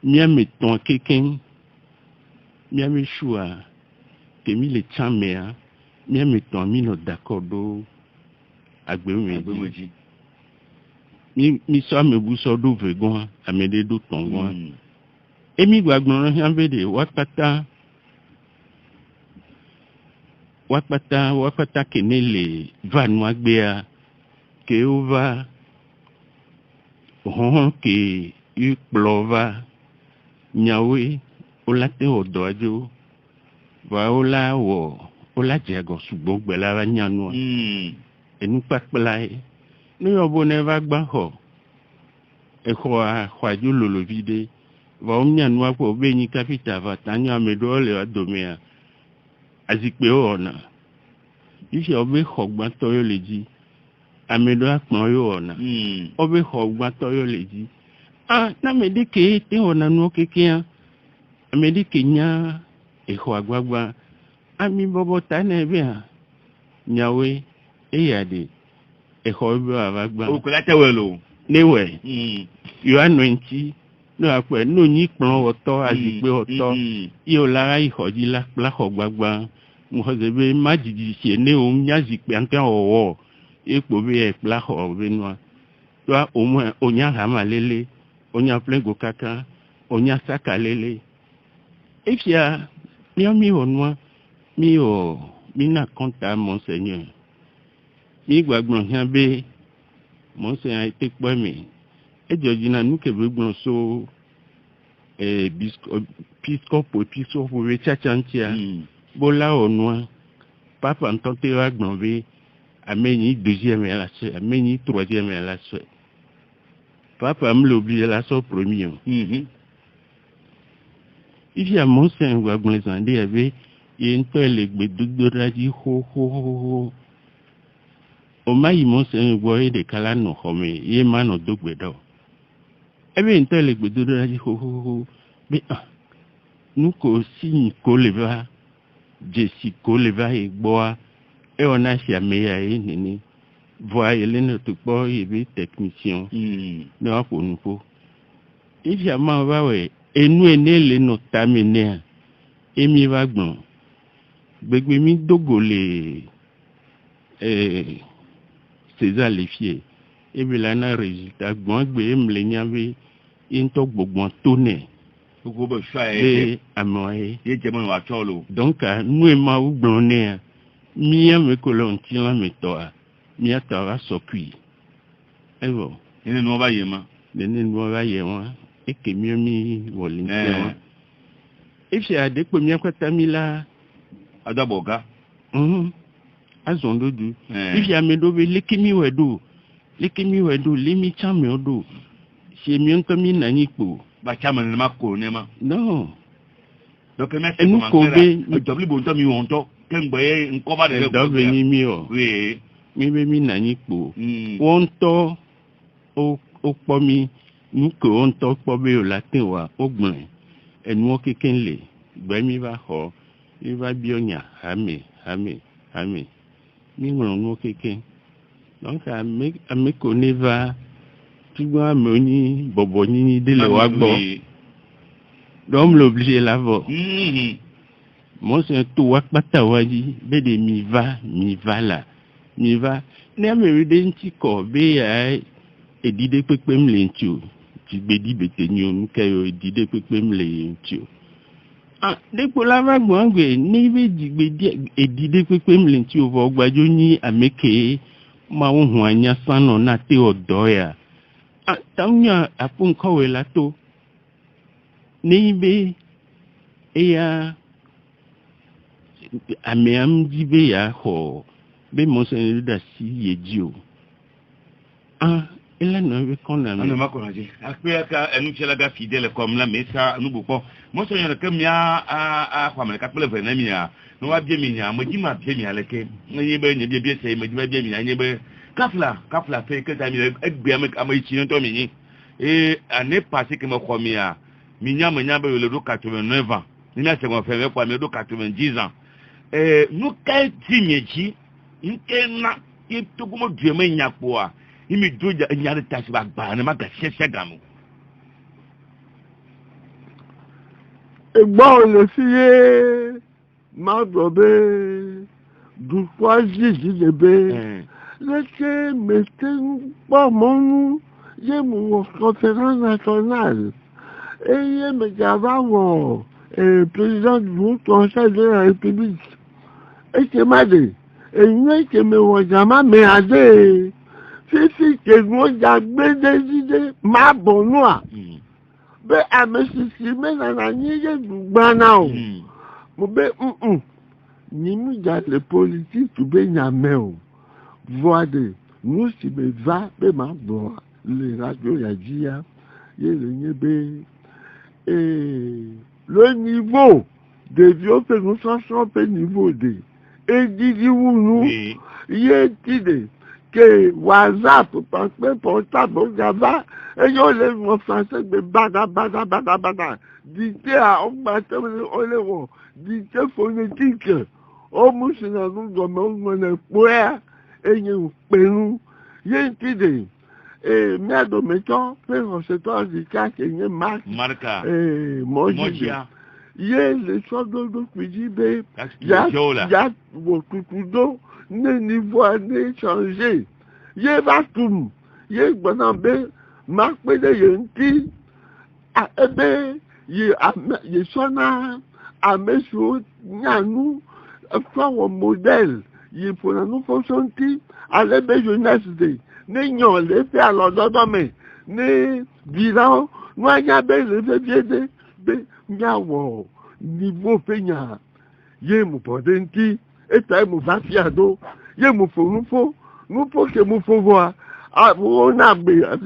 mi ameton keken mi ameshua kemi le chamea mi ameton mi no d'accord do agbeomeji mi so amebu so do vegon amede do tongon emi gbagbon han bede wakpata kenele vanwa gbea que va on que il plova nyawe olate odoajo va ola wo ola jego sugbon gbela wa nyanu enu papla ni obo ne va gba ho e ko a kwaju lolo vide va o nyanu apo be ni capital va tanyo amedo le adomea azikpe ona isi obe khogban toyo leji amedo akpon yo ona obe khogban toyo leji na medike te ona no kekia medike nya e kho agbagba ami bobo tane bia nyawe e yade e kho bi avagba o ko la tewelo newe yo anointi no ape no nyi pon oto azikpe oto yo lara ihoji la khogbagba mohozebe majiji sie ne o nyazikpe ankan owo epo be e pla ho be no to o mo onya hama lele onya plengo kaka onya saka lele efia mi onwa mi na konta monseigneur mi gbagbon hian be monseigneur ite po mi e jojina nu ke gbagbon so biscopo we chachantia bola onwa papa ntante wa gbon be ameni deuxième la se ameni troisième la se papa me l'oublie la so premier il y a mon sein wa gbon zande ave yento le gbe dodoraji ho o mai mon sein wa de kala no home ye mano dogbe do ebe yento le gbe dodoraji ho be nous ko si ko le va Jessico le va e boa et on a si ameya e nini voa ele no to po e be technicien no ko npo if ya ma va we enu enele no tamine emi va gbon gbegbe mi dogole César Lefier e bi la na résultat gbon gbe mle nyawe into gbogbon tone ko be fae amoye ye jemo wa cholo donc nous ma ou blonné mia me kolon tila me toa mia tawa sokui evo ene no ba yema e ke mi volunteer if ya de ko mi akwata mi la adaboga azondo du if ya me do be lekimi wedo limi chame odo se mi onto mi na nipo ba chama ne mako ne ma non donc merci pour ma double bon to mi wonto kengbe nko ba de do be ni mi o we mi be mi na nipo wonto o po mi nuko wonto po be o latin wa ogbon enu o kekenle gbe mi ba ho mi ba bi onya ami mi mo nu keken donc a ko ne va Tuba moni bobo ni de le wa gbo donc l'obligé la vo moi c'est tout wa pata waji be de mi va là mi va ne me denti ko be ya edide pepe mlentiu ti gbe di beteni onu kayo edide pepe mlentiu depo la va gbo ngbe ni be di gbe di edide pepe mlentiu vo gbajo ni ameke ma ohun anya sano na te odo ya tanya apun kowe lato nibe eya ameam dibe ya ho be monsen da si yeji o ela no be kona me ma kona ji akpe ka enu chela ga fidèle comme la mesa nu bupo monsen yo ke mia a kwa me ka pele ve na mia no wa bie mi nya mo ji ma bie mi aleke nyi be nye bie se me ji ba bie mi nya be kafla pe que ta mi egbe am amachi nto mi ni année passée que me khomia mi nya be le do 89 ans ni na se mo fe me kwa me do 90 ans nous kai ti mechi nke na e to ko mo due me nya po a imi do nya de tashi ba gba na ma ga sese gamu egba le fiye ma dobe du kwa jiji debe Laissez mettez pas mon mon conférence nationale. Et il me dit le président du Conseil de la République. Et c'est m'a dit. Et il me dit, mais jamais, mais à des fifi que nous avons décidé ma bonne noix. Mais à me suicider dans la nuit du banao. Mais ni nous avons les politiques tout bien à main. Voyez, nous si me va, mais ma bonne. Les radios y a dit, il y a le niveau de vieux que nous sommes au niveau de. Et dis-nous, nous, il y a dit que WhatsApp, parce que portable, Java, et il y a les mots français de bada. Dicté à augmenter, dicté phonétique. Au moins, c'est dans nous, on est poète, et il y a un pénou. Il y a dit, et merde, mettons, on se tourne du cas qu'il y a marca. Moi, il y a les choses de cuisine, il y a beaucoup d'eau, ne niveau n'est changé. Il y a vacuum, il y a bonambé, marque de yenti, il y a sona, à mesure, nous, un modèle, il faut nous fonctionner, à l'ébé jeunesse de. N'ayons les fait à l'ordre, mais ne disant, moi, il y a bien les vieux de niveau peignard. Yé mon podenti, et t'as mon vafiado, yé mon faux, nous faut que mon faut voir. Ah, on a bien,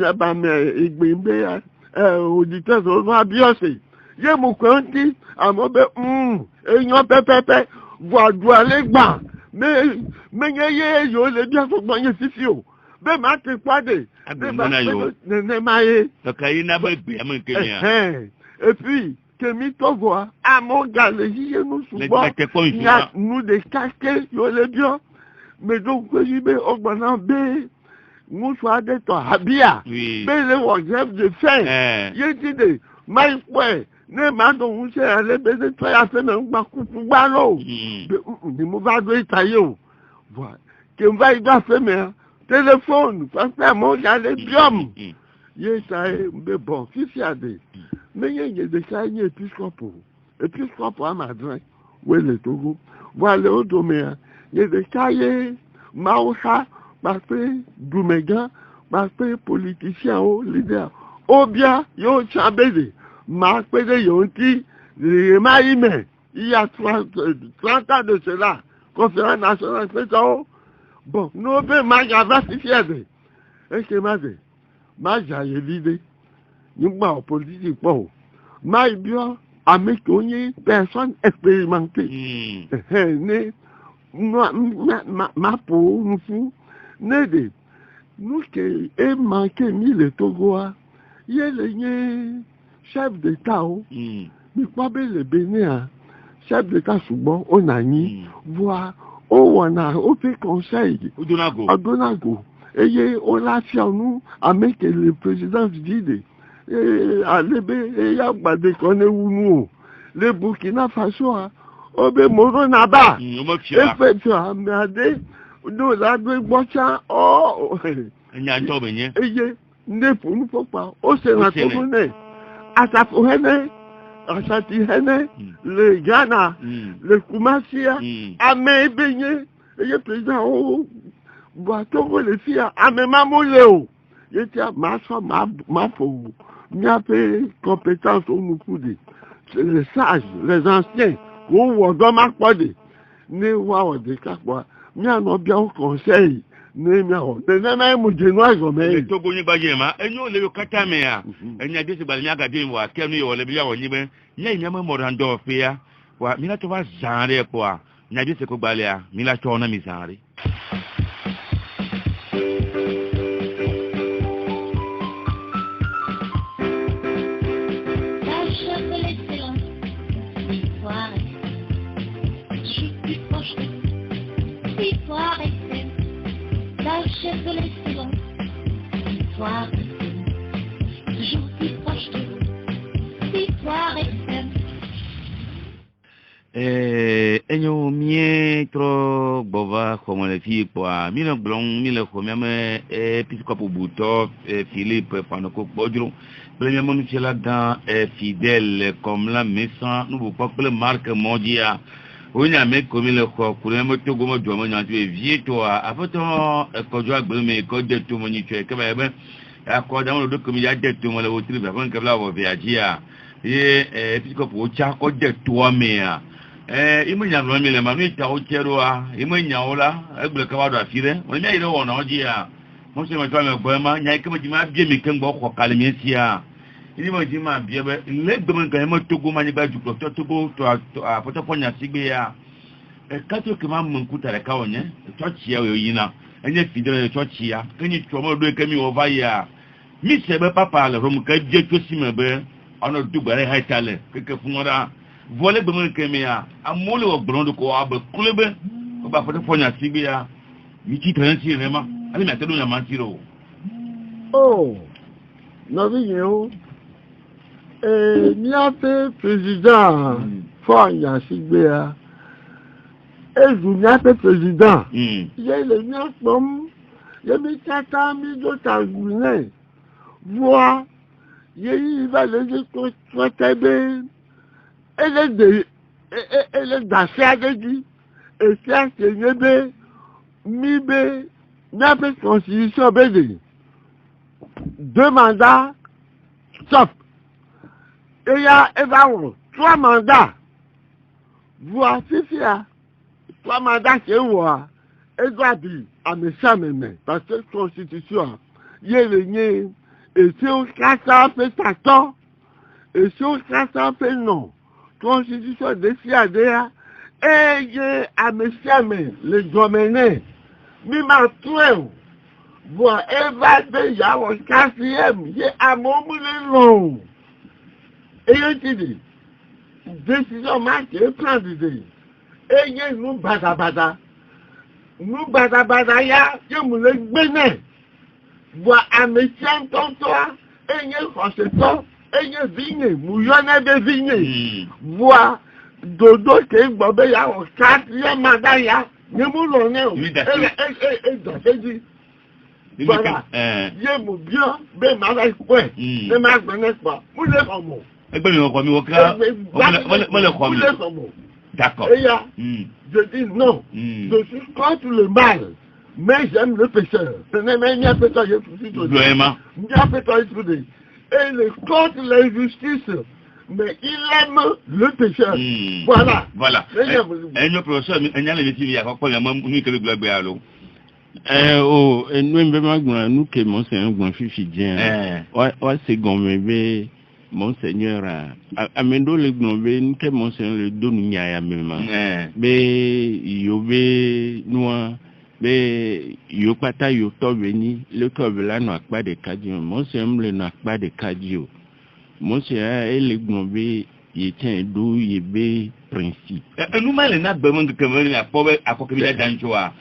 auditeur, on va bien c'est. Yé mon conti, à mon bé, et yon pépé, voir doit les bas. Mais, yé, yo, les biens sont bons, yé, si, be ma te kwade ne maye et puis que mi to voix à mon galerie nous souvent nous des casquets yo le bien mais donc que j'y be ogbanan be nous soit de to habia be le wojef de fin yé de mai pwe ne ma don se ale be de to ya fe na gba kuku gba lo ni mo va do itayo voilà que va y va faire mais téléphone, parce que moi, j'ai les biomes. Il y a ça, mais bon, si c'est à des. Mais il y a des cas, il y a épiscope. Épiscope à Madrid, où est le Togo. Voilà, au domaine. Il y a des cas, il y a Maoucha, parce que Doumega, parce que politicien, leader. Ou bien, il y a Chambédé. Marc Pédé, il y a un petit, il y a 30 ans de cela. Conférence nationale, c'est ça. Bon, nous avons magnifié. Est-ce que j'ai l'idée? Nous avons politique. Mais bien, avec personne expérimentée. Ma peau, nous fous. Nous qui avons manqué mille Togois, il y a les chefs d'État. Mais pas bien le Bénin. Chef d'État souvent, on a mis, voir. On a fait conseil à Donago. Et on a fait nous avec le président Dide. À l'ébé, il y a des connaissances où nous. Le Burkina Faso, on a Moronaba. Et fait ça, mais nous l'avons bossé. Oh, il y a ne pour nous pas. Au Sénat, à sa fourrée. Asatihene, le Ghana, le Koumassia, Amé Beigné, et le président, oh, Boatongo, les filles, Amé Mamoleo. Il était ma faux, il y a fait compétence au Moukoudi. C'est les sages, les anciens, on doit m'accorder. Ne voit des cas, il y a un bien au conseil. Les Togo ni bajema, et nous les Katamea, et n'y a des Balniaga d'Ivoire, Kemi ou les Bia ou Niben, n'y a même Morando Fia, ou Milatova Zare, quoi, n'a dit ce que Balia, Milatona Misari. Chef de l'excellence, victoire extrême, toujours plus proche de vous, victoire extrême. Enyo mietro bova como le fi kwa mile blong mile komeme episcope Bouto Philippe Panoko Bodro premièrement nous là dans fidèle comme la maison nous vous pas le marque mondial on a mis comme le corps, pour un moto comme du monde, tu es vieux, toi, après ton, quand tu as brûlé, quand tu es tout moni, tu es quand même, à quoi dans le dos comme il y a des tout, mon autre, avant que là, on va dire, et puis qu'on peut tchar, quand tu es toi, mais, il m'a jamais mis les mains, il t'a au terroir, il m'a dit, avec le caveau à filer, on y a eu, on a dit, moi, c'est ma femme, il y a comme tu m'as bien mis qu'un bon, quoi, calmer, si, il m'a dit, ma bien, les demandes quand même, tout goût, maniba, du coup, tout goût, à Potoponia, Sibéa. Quand tu commandes mon coup à la caogne, toi, tu as eu, and yet, fidèle, toi, tu as, quand tu trouves le camion au vaillard. Miss Papa, le room, que Dieu te simmer, on a double high talent, que Fumara, voilà le monde que mea, à mollo au blonde de coab, club, au bas pour Potoponia, Sibéa, Miki Transi, Rema, allez, maintenant, la mentiro. Oh, non, n'y a pas président, Fonya Sibéa. Et vous n'avez pas président. Il y a les miens comme, il y a mes 4 amis d'autres à Gounet. Voir, il y a les autres elle est d'affaires de dit. Et ça, c'est une mibé, n'a pas de constitution BD. 2 mandats, stop. Et il y a 3 mandats. Voir, c'est ça. 3 mandats, c'est moi. Et doit dire à mes femmes, parce que la constitution, il y a le nez, et si on casse ça, fait ça tort, et si on casse ça, fait non. Constitution de FIADA, et il y a à mes femmes, les domaines, mais ma trouille, voilà, elle va déjà au 4e, il y a à mon long. Et je dis, décision marquée, plan d'idée. Et il y a nous bada ya, il y a nous bénin. Voilà, à mes tiens, toi, et il y a français, et il y a vigne, mouillonne de vigne. Voilà, dodo, qui est bobé, ya, au 4e mandat, ya, ne moulons, et dit, voilà, il y a mon bien, ben, ma vie, ouais, ne m'a connaît pas, vous les romans. Et bien, on le d'accord. Et là, je dis non, je suis contre le mal, mais j'aime le pécheur. Ce n'est même pas pécheur, je suis tout de suite. Et il est contre l'injustice, mais il aime le pécheur. Voilà. Voilà. Et nous, professeur, il y a les métiers, il y a encore la même unique que le globe à l'eau. Nous, que mon seigneur, grand fifidien, c'est gommé. Monseigneur amendo le gnombe que monseigneur le donne ya même be yobe noa be yopata yo to veni le to vela no akpa de kadio monseigneur le no akpa de kadio monseigneur et le gnombe il tient do yebe principe nous mal na be mon que me la pobe akokebila danjoa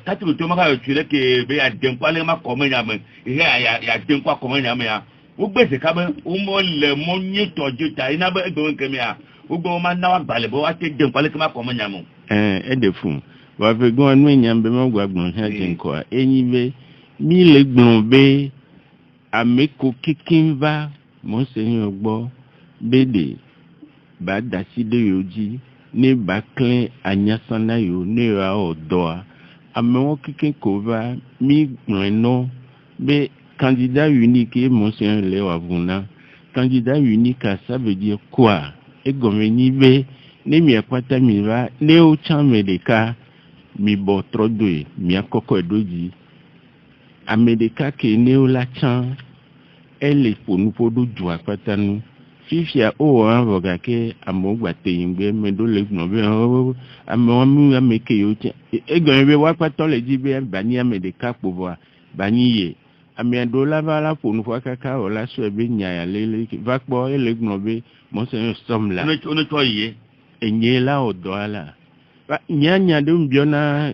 katulu to maka tu le ke be ya denko le ma ko ya me ya denko ko ya o gbèsè kabe o mo le mo nyi toju ta ina be egbe nkemi a o gbo ma na wa bale bo wa te de nkwale kema ko mo nyamo de fun wa fe gon anu enyam be mo gbagbon ha je nko a enyi be mi le gbon be ameko kikinva mo seigneur gbo bede ba daside yoji ne ba clean anyasana yo ne ra odoa amewon kikin ko va mi gbon no be candidat unique et monsieur Léo Avuna. Candidat unique, ça veut dire quoi? Et comme be ne mi akwata mi va ne o chan medeka mi bo trodwe mi akoko doji. Amedeka ke ne o la chan elle pour nous pour do jwa akwata nu. Fifia o an voga ke amogba te yingbe me do le no be amomu ameke yo chan. E gombe wa akwata le ji be bani amedeka pouvoir bani ye. Amiendo la vala pour nous voir caca ou la suebe nya lele va po ele gnobe monseigneur somme là on est toyé et nye la o doala ba nya de mbiona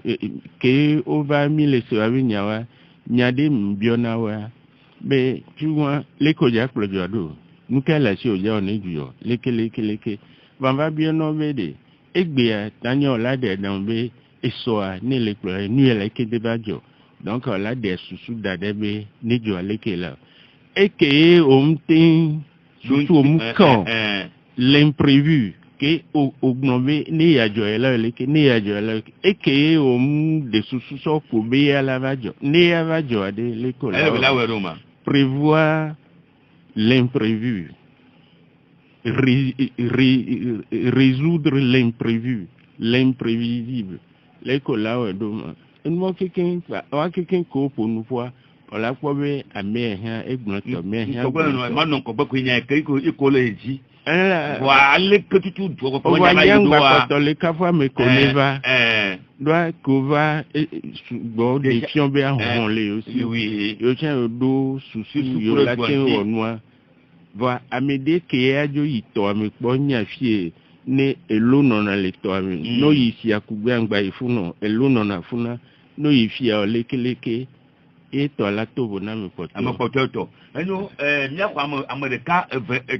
ke over 1000 suave nya wa nya de mbiona wa be tu vois les koja plojado nous quelle la si oja on ejuyo leke va bien no vede egbe a tanyo la de dambe esoa ne le plo nu ele ke de bajo. Donc là des sous d'adebe ni jo aleke là et que on tin surtout au camp l'imprévu que augmenter ni ya joela le que ni ya joela et que de sous pour bien la vajo ni ya vajo de l'école prévoir l'imprévu résoudre l'imprévu l'imprévisible l'école là ouais donc moi quelqu'un ko pour nous voir on la quoi be amien et gnotto mien non ko ba ko nya kai ko ecology voilà que tu dois pas les cavois me connaît doit couvrir bon des fions bien ronlé aussi oui yo tiens do souci yo la tien au noir va amede que ajo ito me ponya fie ne elo non na le to ami no yisi akugba ngba ifuno elo non na funa no yifi a lekeleke et to la to bona me poto amapoto eno mia kwa amerika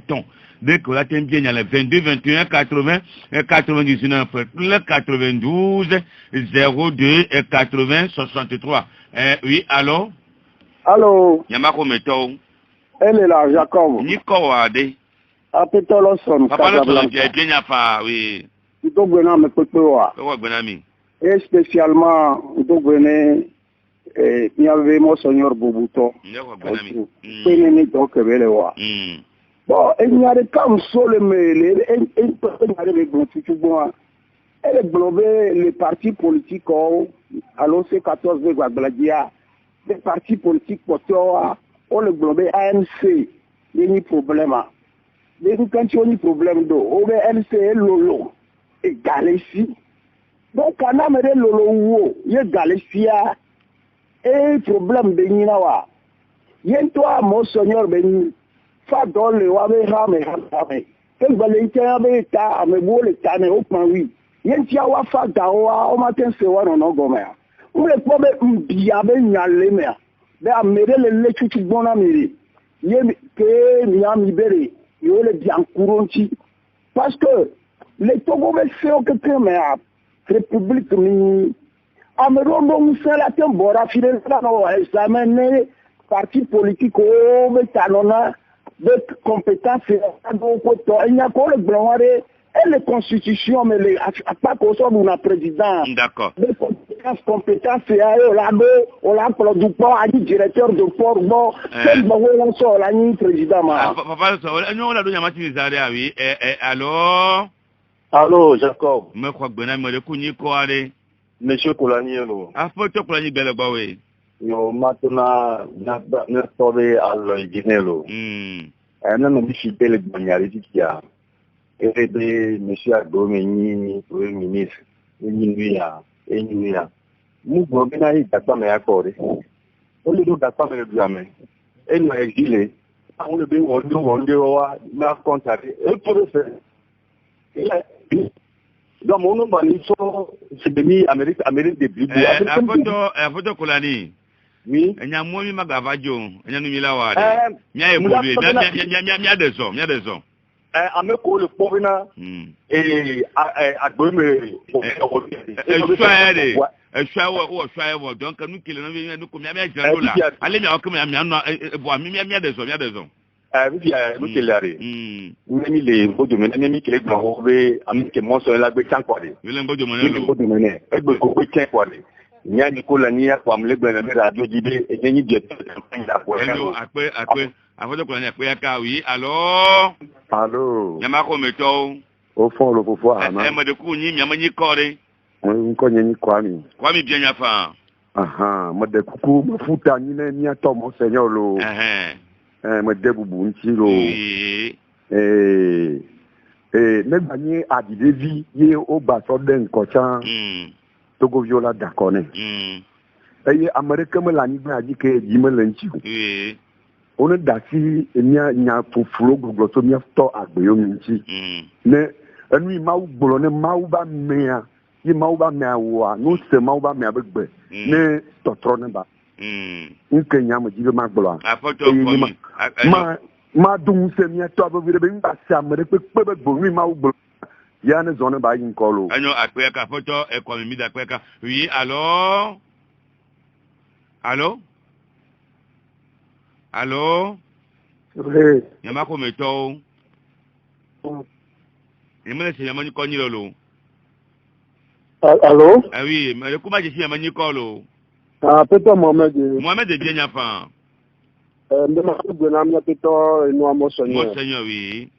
ton dès que la tem bien il y a 22 21 80 99 le 92 02 et 80 63 oui allô Yamako meto elle est là Jacob Nico Wade apetolo son papa le son bien fa oui to gbena me pepewa to gbena mi et spécialement to gbene il y avait Monseigneur Bobuto ni donc belewa bon il y a des comme solo mais il peut aller elle globé les partis politiques alors c'est 14 de Guagladia des partis politiques potoa on le globé ANC il y a problème mais quand tu as un problème d'eau au ANC lolo et galaxie donc quand on a lolo il y a galaxie et problème de ninawa yen toi Monseigneur beni fa dans le wa be rame tel balita be ta me bole tane au point oui yen tia wa fa dawa o matin se wa no goma o le ko be mbia be nyale me be amere le chuchu bona miri yen ke miami bere yo le biankuronti parce que les Togo be fait o que me a république ni Amerondo la tembora fidèle no examiner parti politique au metanona de compétences il y a quoi le blanc et les constitutions mais les pas qu'on soit un président d'accord les compétences et on l'a produit pas à directeur de port bon quel bon on sort la ni président papa on la donya mati zaria oui allô Jacob me crois que me le kunyi ko ale Monsieur Kolanielo. Afoto Kolani Belbawe. Yo matuna na tobe al Ginelo. Ana no bishi bele banyari tikia. Ebe monsieur Agomeni premier ministre. Enyuya. Mu gobina yi data me akore. O le do data me biame. Enu exilé. On le be wonde wa na contact. E pour faire. Donc mon nom c'est demi Amérique de Bible. Afoto Kolani. Oui. Enya momi magavajo, enya numila wale. Mia evoluer, mia des hommes. Ameko le povena et agbeme. Choix donc nous qui le nous comme mia jando là. Allez mia comme mia des hommes. Nous qui l'arrêt. Même les beaux domaines, même qui les grands amis qui m'ont sur la bête en quoi. Les beaux domaines. Et beau quoi quoi. Nya Nicolas Nia kwa mlegbe na radio jibe et ni jet campagne la quoi. Après avant de connaître après ka oui. Allô. Yamako meto. Au fond le pouvoir. Me de ku ni miama ni kore. Nko nyi kwami. Kwami bien yafa. Mo de kuku mafuta ni na ni ato Monseigneur lo. Me debubu ntilo nebanye adidevi ye oba so den kocha Togo viola dakone America me la ni gba ji ke ji me lanchi on dasi nya fufuro gbogbo so mi to agbeyo nchi ne enu ma ugboro ne ma uba mea ye ma uba mea wa no se ma uba mea begbe ne totro ne ba nke nyama jibe magbolo ma dum se mi to abire be ngba se amere pe gbo ma ugbo ya ne zone ba yin kolo anyo akwe ka foto e ko mi da kwe ka oui allô oui yama ko meto Et moi, c'est Yamani Konilolo. Allô? Ah oui, mais comment je suis Yamani Kolo? Ah, peut-être Mohamed. Mohamed est bien enfant. Mais ma fille de l'âme, peut-être, nous, mon Seigneur. Mon Seigneur, oui.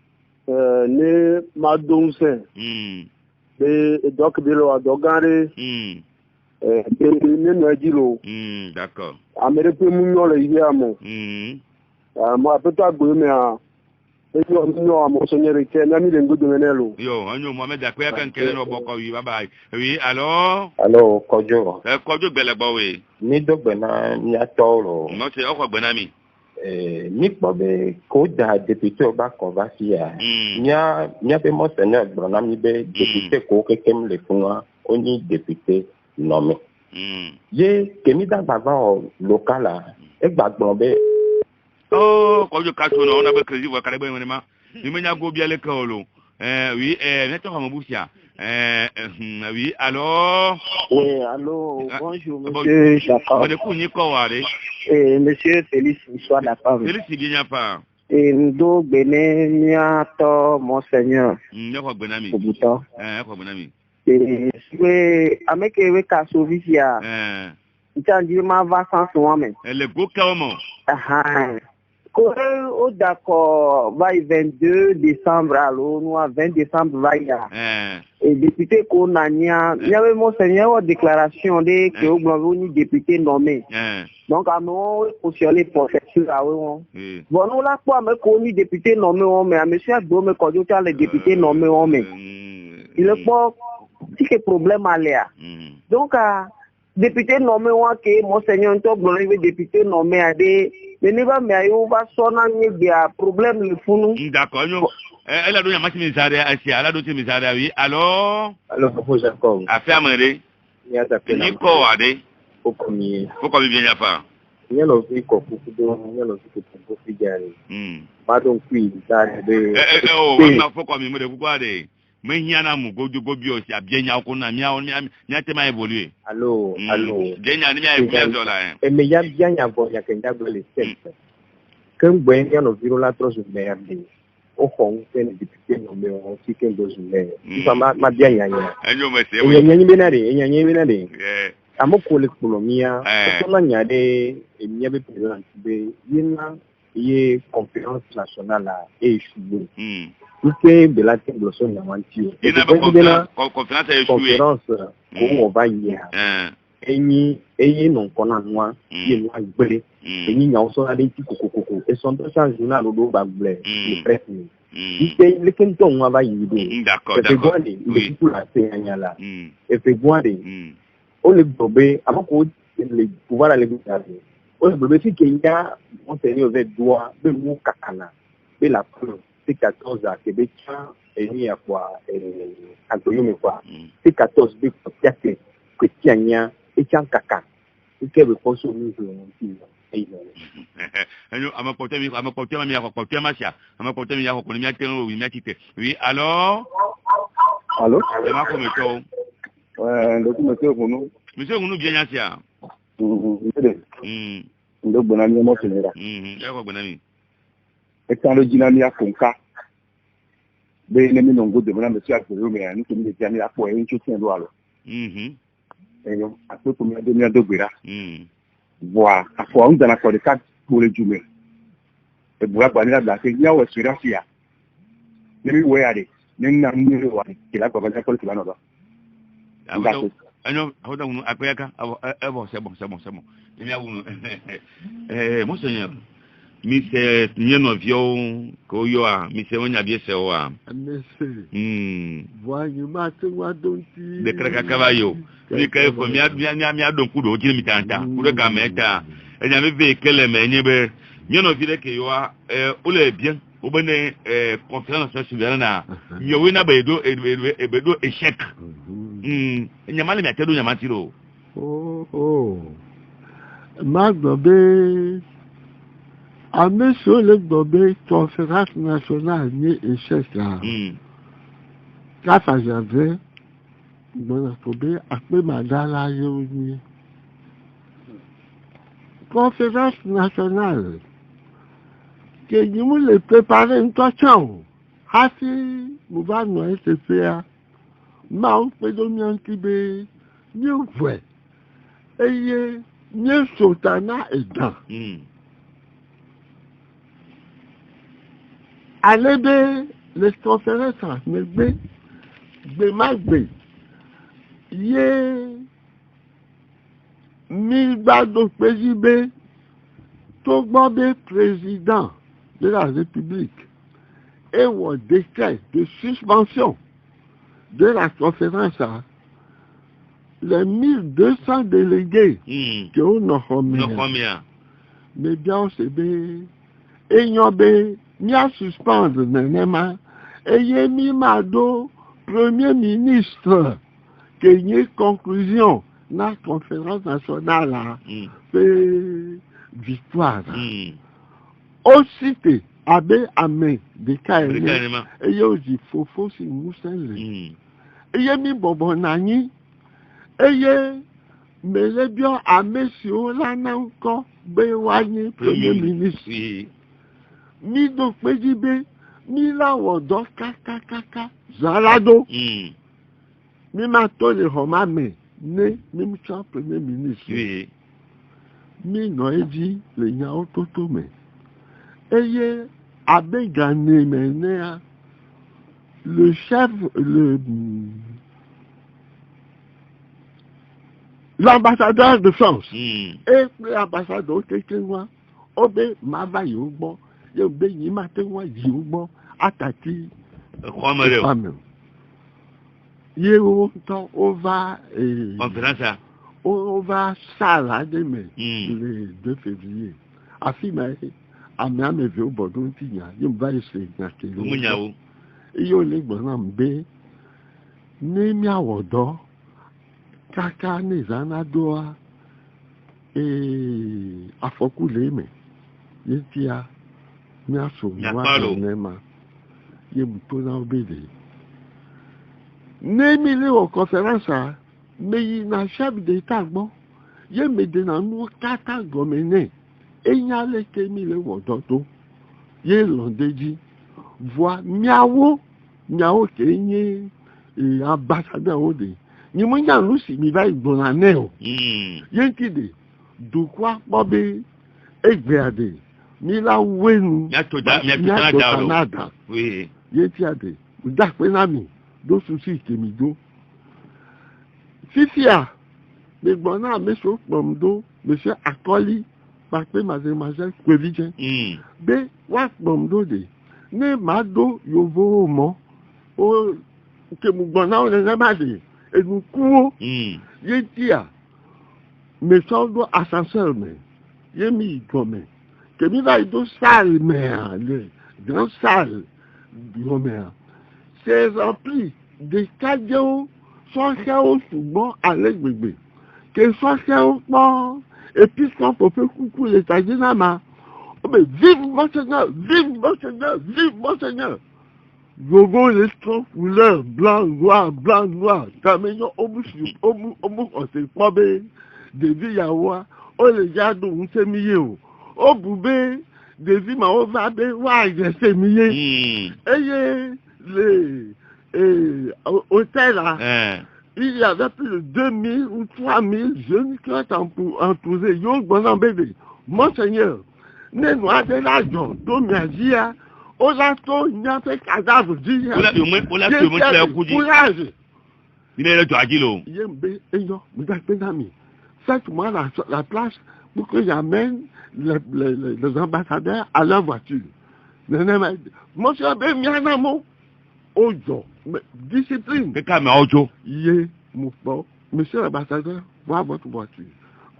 Ne ma donse. Et donc, Bilo a dogare. D'accord. Amérique, nous, le Yamo. Moi, peut-être, Goumea. Et nous, mon Seigneur, et Kenani, le Goudou Menelo. Yo, on Mohamed a créé un kélé au Boko, oui, bye bye. Oui, alors? Alors, Kodjo. Kodjo Belabawe. Ni do bena ni atolo. Non, c'est Oko Benami. Ni bobe koda député au bas convasia. Nya be mon seigneur Branami be député ko kekem le funwa oni député nommé. Ye kemi da baba local là e gbagbon be. Oh, Kodjo Kasono, on a be crédit wa karebe monema. Ni menya go bia le kaolo. Oui, neto Hamabousia. Oui, alors? Oui, allô, bonjour, monsieur Jacob. Monsieur Félix, soit d'accord. Félix, bien pas. Et nous, Bénéniato, monseigneur. Obuto. Et avec les cas Sovisia. Il a dit ma vacances moi-même. Elle est beau comment? Au d'accord, va 22 décembre, alors nous, 20 décembre, va y a. Et député qu'on a, il y avait monseigneur déclaration de que vous êtes député nommé. Donc, à nous, cautionner pour cette chose. Bon, nous, là, quoi, mais qu'on est député nommé, mais à monsieur Adome, quand on a le député nommé, mais il est pas, si que problème à l'air. Donc, député nommé, que monseigneur, député nommé à des. Mais ne va mais on va sonner des problèmes le fou. D'accord. Elle a donné un match misérable elle a donné misérable oui. Alors faut Jacob. Affaire Mandé. Ni ko ade. Faut comme bien ya pas. Il lo fi ko ku do, il lo fi ko fi gari. Ba don kui da de. On faut comme me de ku ade. Mais hiana mu gojo gobi o si abienya ko na mia nya tema évoluer. Allô. Denya ni mia évoluer dola. E me ya bianya bo ya kenda gole sempre. Quand ben ya no viro la trozo merde. O fon ken député no me o si ken dozo me. Ifa ma bianya nya. Enyo me se. Enya nyi benare. Amoko le kolomia. To na nya de enya be président be yina ye conférence nationale a échoué. Ike belate bloso na wanti. Conférence on va hier. Enyi non kona noa ye noa gbele. Enyi nya oso na de ti kokoko. E son to change journal do ba gbele. Le presse ni. Ike le kento on va yide. D'accord. Oui. Pour la senyala. E fe boade. On le bobé avant ko le pouvoir aller garder. On le bobé si Kenya on tenait avec droit de mou kakana. De la preuve. C'est 14 à Québec, et il y a quoi, Antonio Mekoa. C'est 14 de Piaté, que Tiania, et Tian Kaka. Et qu'elle veut consommer le monde. Oui, alors? Allô? Monsieur Gounou, bien sûr. Ndo bonami mo tenera. Yako bonami. Étant le dynamia konka. Be ne mi nongo de bonami monsieur Akoro me ani ko mi jani apo e ncho tin lo alo. Eyo, apo ko mi ade mi adogbera. Boa, afo on dana ko de ka ko le jume. E boa ba ni la ke nya wo experience ya. Ne mi we ade, ne na mi wa ke la ko ba ko ti ba no do. Anyo, hoda unu akoyaka, c'est bon. Monseigneur, Monsieur Nyeno Vio, Koyoa, Monsieur Onya Biesewa. Voyez ma donti. De Krakakabayo. Ni kay ko mi don kudo jini mitanta. Kudo gameta. Enya me ve kele me nyebe. Nyeno Vio ke yoa ole bien. Obene conférence souveraine mi owe na bedo échec. Nyamale mi atedo nyamatiro. Magbobe Ameso le Gbobe conférence nationale ni échec là. Grâce j'avais bon Gbobe après madala yoni. Conférence nationale que nous le préparer une question. Hasi Mouvano SFA, Mao Pédomian Tibé, New Vrai, Eye, New Sultana et Dan. Allez, les conférences, mais Magbe, Yé, 1000 balles de PJB, Togbobé président de la République. Et un décret de suspension de la conférence, les 1200 délégués qui ont nos mais bien c'est bien, et n'y a suspendre nénéma, et y a mis Mado, premier ministre, qui y a une conclusion de la conférence nationale, fait victoire. Aussi, Abe Ame de Kaeme et yo di fofo si musenle eye mi bobo nani eye melebio ame si o lana nko be wanye premier ministre mi do pejibe mi lawo do kaka zalado mi ma to le homa me ne mi mcha premier ministre mi no eji le nya ototo me eye Abegane Menea, le chef, l'ambassadeur de France, et l'ambassadeur quelqu'un, Obe Mava Yobo, Yobe Yimatewa Yobo, Atati, Yéo, Ova, Ova Sala Deme, le 2 février, Afima. Ame ame au Bordeaux tinya, il va essayer d'être là. Et il les bonambe, ne miawodo, kaka ne zanadoa, et afoku leme, yetia, miaso, nema, yemutona obede. Ne mile au conférence, mais il n'a chef d'état bon, yemedena nous kata gomene. Et il y a les kémis wododo, yé l'ondeji, voix miawo kénie, et ambassadeur ode. Ni mon yan lusi mi va donaneo. Yen kide, du quoi bobe, egbeade, mi la wenu, Canada. Oui. Yen tiade, dak penami, do souci kemido. Fifia, me bona me so pomdo, monsieur Akoli. Parce que mademoiselle Kwevije, be wat bomdo de, ne mado yovo mo, o ke mugona o ne made, et nous courons, yetia, me soldo ascenseur me, yemi gome, que mi va do salle me, le grand salle, gome, c'est rempli de cadeaux, soit chaos souvent à l'église, que soit chaos bon. Et puis, quand on fait coucou les États-Unis, mais vive mon Seigneur, vive mon Seigneur, vive mon Seigneur. Gogo les trois couleurs, blanc, noir, Camélion, on s'est probé, des villages, on les garde, on s'est mis, on boubé, des vies, on va bien, ouais, s'est mis. Et les hôtels là. Il y avait plus de 2000 ou 3000 jeunes qui ont entouré Yon Bonambédé. Monseigneur, ne nous a de l'argent, Domiazia, Olato, il n'y a fait cadavre, dit. Courage. Il est le Dwagilo. Faites-moi la place pour que j'amène les ambassadeurs à leur voiture. Monsieur Bémianamo, Ojo. Discipline. Monsieur l'ambassadeur, voilà votre voiture.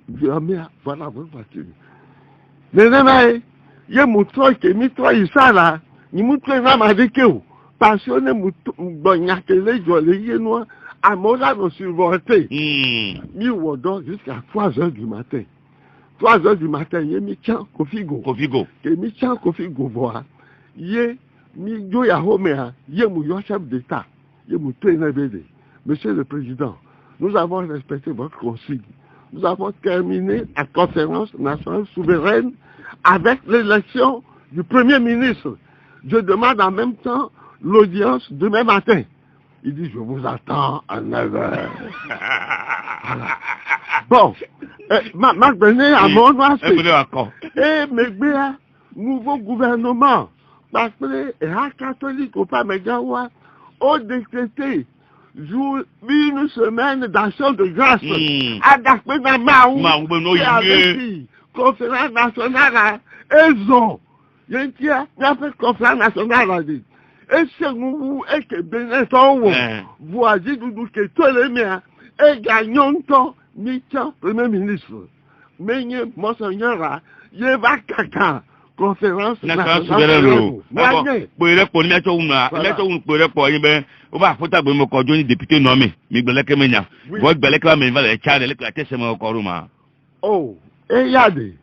Voilà votre voiture. Mais il y a mon toit qui est mis toi, il ça là. Il m'a trouvé avec eux. Passionné, il y a que les gens, à mon âge, survolté. Il y jusqu'à 3 heures du matin. 3 heures du matin, il y a mis tiens, Kofigo. Il y a mis tiens, Kofigo, voir. Il y a mi ya homea, yemu yo chef d'État, yemu ténébédé. Monsieur le Président, nous avons respecté votre consigne. Nous avons terminé la conférence nationale souveraine avec l'élection du Premier ministre. Je demande en même temps l'audience demain matin. Il dit, je vous attends à 9h. Voilà. Bon, Marc Benet à mon nom, et mes nouveau gouvernement, parce que les catholiques au Pamégawa ont décrété une semaine d'action de grâce à Dakpena Maou, et avec conférence nationale, ils ont, il y a fait conférence nationale, et c'est nous, et que Benetton, voici nous que tous les miens, et gagnons ton mission premier ministre. Mais monseigneur, il va caca. Conférence nationale. Pour les pour mettre on va foutre pour me conduire député nommé. Mais belek menya. Votre belek va me va les charles les la tête mon coruma. Oh, et y a des.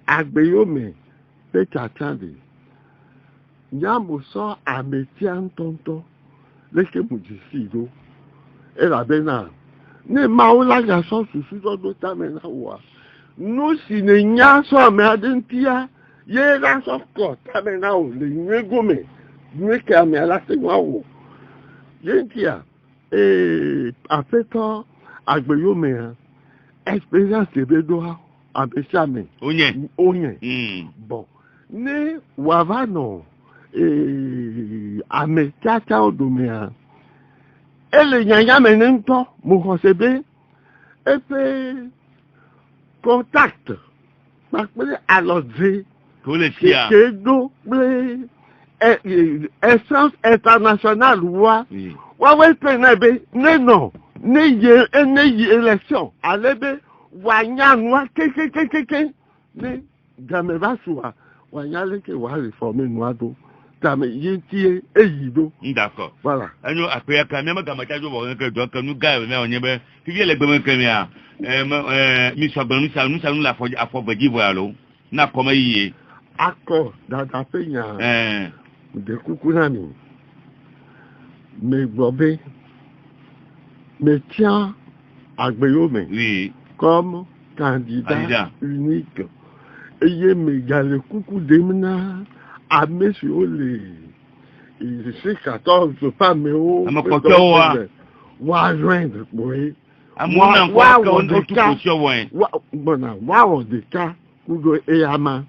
Agbeyome pe tchande. Nyamuso ametian tonto. Leke mujisido. Et la bena. Ne maola ga so susu do tamena wa. Nous, si nous sommes à Dentia, il y a un soft-cut, nous sommes à la seconde. Dentia, et en fait, à Guillaume, expérience de Bédoua, à Béchamé. Bon, ne Wavano, à Mekata au domaine. Et le Yaya Menento, mon conseiller, et puis, contact parce que alors dit que do essence internationale ouais penabe non élection allez wanya noa ke ne gameva soa wanya le ke wa réformer noa do tame yintie eyido d'accord voilà anyo akoya ka même gamata jo bo ke do kan nu ga me onye be ki vie le gbe kan ya mi so gbon nous la afọgbẹji voyalo na koma yiye akọ dada penya de kukuna mi me gbobe me tient Agbeyome comme candidat unique et me gale kuku demna à monsieur les il c'est 14 pas mais au wa joindre oui wow de cas kudo eyama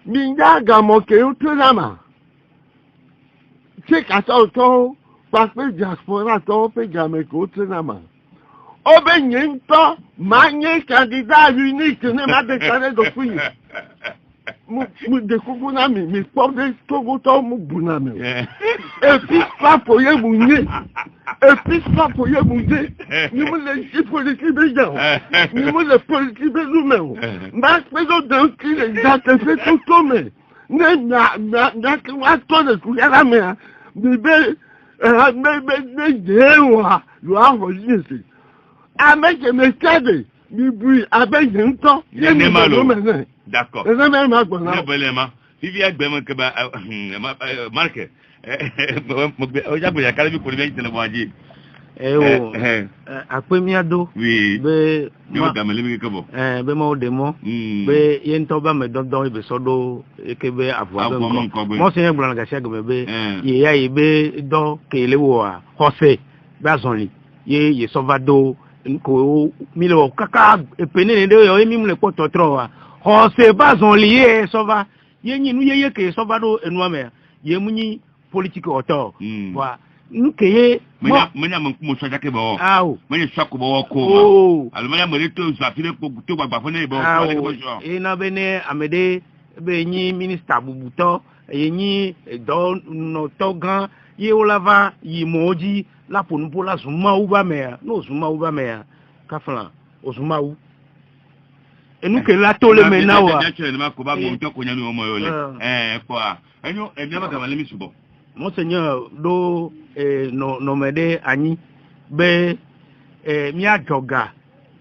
minga moke utunama c'est 14 ans parce que diaspora to pe game ko utunama obenyento manye candidat unique ne m'a déclaré de fouille mu de kukuna mi porte togo to mu bunami et puis pas pour y mounir et puis pas pour y mounir ni mu les politiques de gens ni mu les politiques de nous-mêmes mais faisons donc qu'il exact fait tout tomber ne na que wa to de tout la mer mais dewa lo avo yesi avec mes cadres ni bruit avec un temps ni malo d'accord Vivi Agbem que Marc Ojabu ya kala bi ko bi tele boaji Akwemiado be yo gamele bi kebo be mo demo be yento ba me dodon ibe sodo ekebe afwa be mo se ngblana ga shagbe be ye ya ibe do kelewo a hose bazonli ye sovado ko milo kaka epene de yo emi mle po totro wa hose bazonli ye sova ye nyinu ye ke sovado enuame ye munyi politique auto wa nkeye manya mo so jake bo manya so ko bo ko ma almanya mo to so afire ko to gbagba fun e bo ko so ina bene amede be nyi minister bubuto yenyi do no togan ye olava yi moji la ponupo la zuma uba me no zuma uba me kafla ozuma u enu ke la tole me na wa ma ko ba mo to ko nyami o mo yole ko a enyo enema ka malemi subo Monseigneur do no mede anyi be mia joga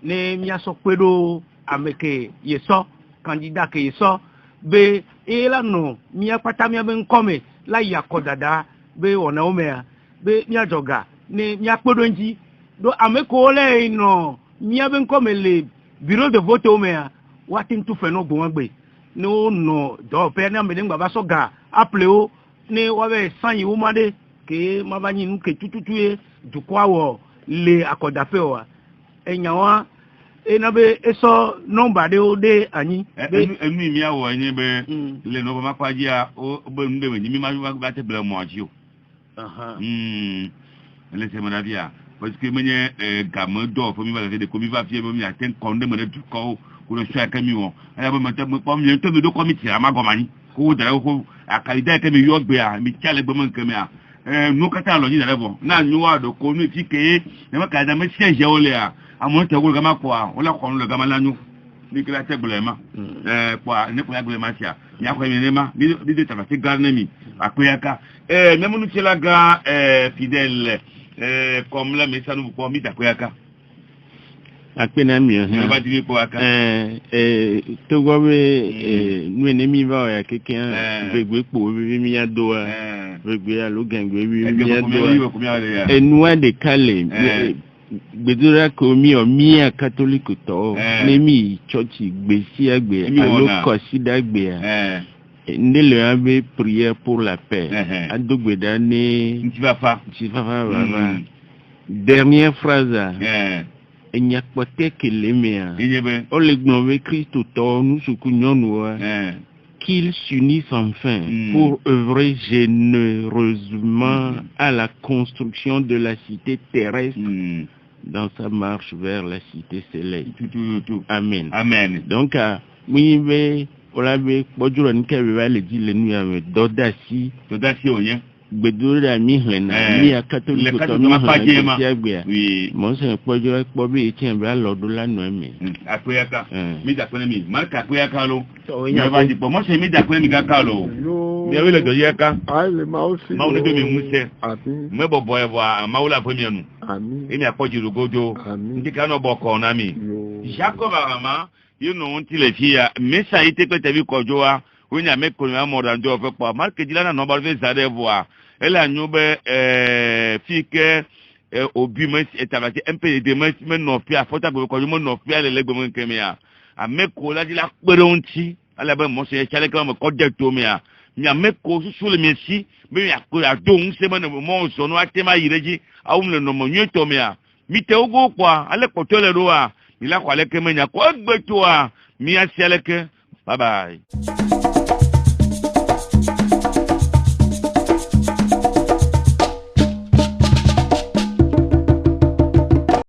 ne mia so pedo ameke yeso candidat ke yeso be la no mia pata mia ben come la yakodada be ona omea be mia joga ne mia pedo nji do ameko le no mia ben come le bureau de vote omea watin tu fe no gbon gbe no no do pe na me ngba ba so ga appelé o ni wa be san yi wo ma de ke ma ba yin ke tututu e du kwa wo le akoda pe wa enya wa ena be eso number de o de anyi emi mi awo anyi be le no ba makwaji a o be nde we mi ma ba te ble mo aji o le se mona bia parce que menye gamme do fo mi ba de ko mi va fie mi aten konde me de ko ko so aka mi won aya be mata mo pom ye to mi do committee amagomani ko dara ko akalida ke mi yo gbe a mi chale gbe mo nkeme a no kata lo ni dara bo na nyu wa do ko ni ti ke e ma ka da me siege o le a amo te go gama ko a o la ko no gama lanyu ni kila te glema kwa ne ko ya glema tia ya ko mi ne ma ni de ta ti garne mi akoyaka me mu ti la ga fidèle comme la mais ça nous pour mi akoyaka akpena mi ne ba di ko aka to go we nu ne mi ba ya keke vegwe po mi ya do vegwe ya lo gangwe mi ya do enwa de kale gbedura ko mi o mi a catholique to ne mi church gbe si agbe alo consider gbe ndele ave prière pour la paix adogbeda ne ntifafa dernière phrase enyakpote kelemea o le gbonwe Christ to nous suku nyonu qu'ils s'unissent enfin pour œuvrer généreusement à la construction de la cité terrestre dans sa marche vers la cité céleste. Amen. Amen. Donc, oui, mais on l'avait pas dit le dit le nuit avec Dodasi oyen. Bedura mi hena mi akatoli ko mi hena oui mon se pojo po bi ti en bra lodo lanu mi akoyaka mi da pele mi marka akoyaka lo ya ba di po mo se mi da pele mi kaka lo mi we le do yeka ai le ma o si ma o le do mi muse amin me bo boy wa ma o la po mi anu amin emi apoji rugojo ndi ka no bo ko na mi jacob ama you know until le fia me sa ite pe te bi kojo wa onya me ko mi amodan jo fe po marke jilana no ba fe zare voa elle a nobe fike obi me etabati MPD me no pia fota go ko mo no pia le legbe mo nkemia ameko la di la peronti ala be mo se chale ka mo ko de to mia mi ameko susu le mesi me ya ko ya don se mo mo so no atema yireji awum le no mo nyeto mia mi te ogo kwa ale ko to le ro a mi la kwa le ke menya ko gbe to a mi asialeke bye bye.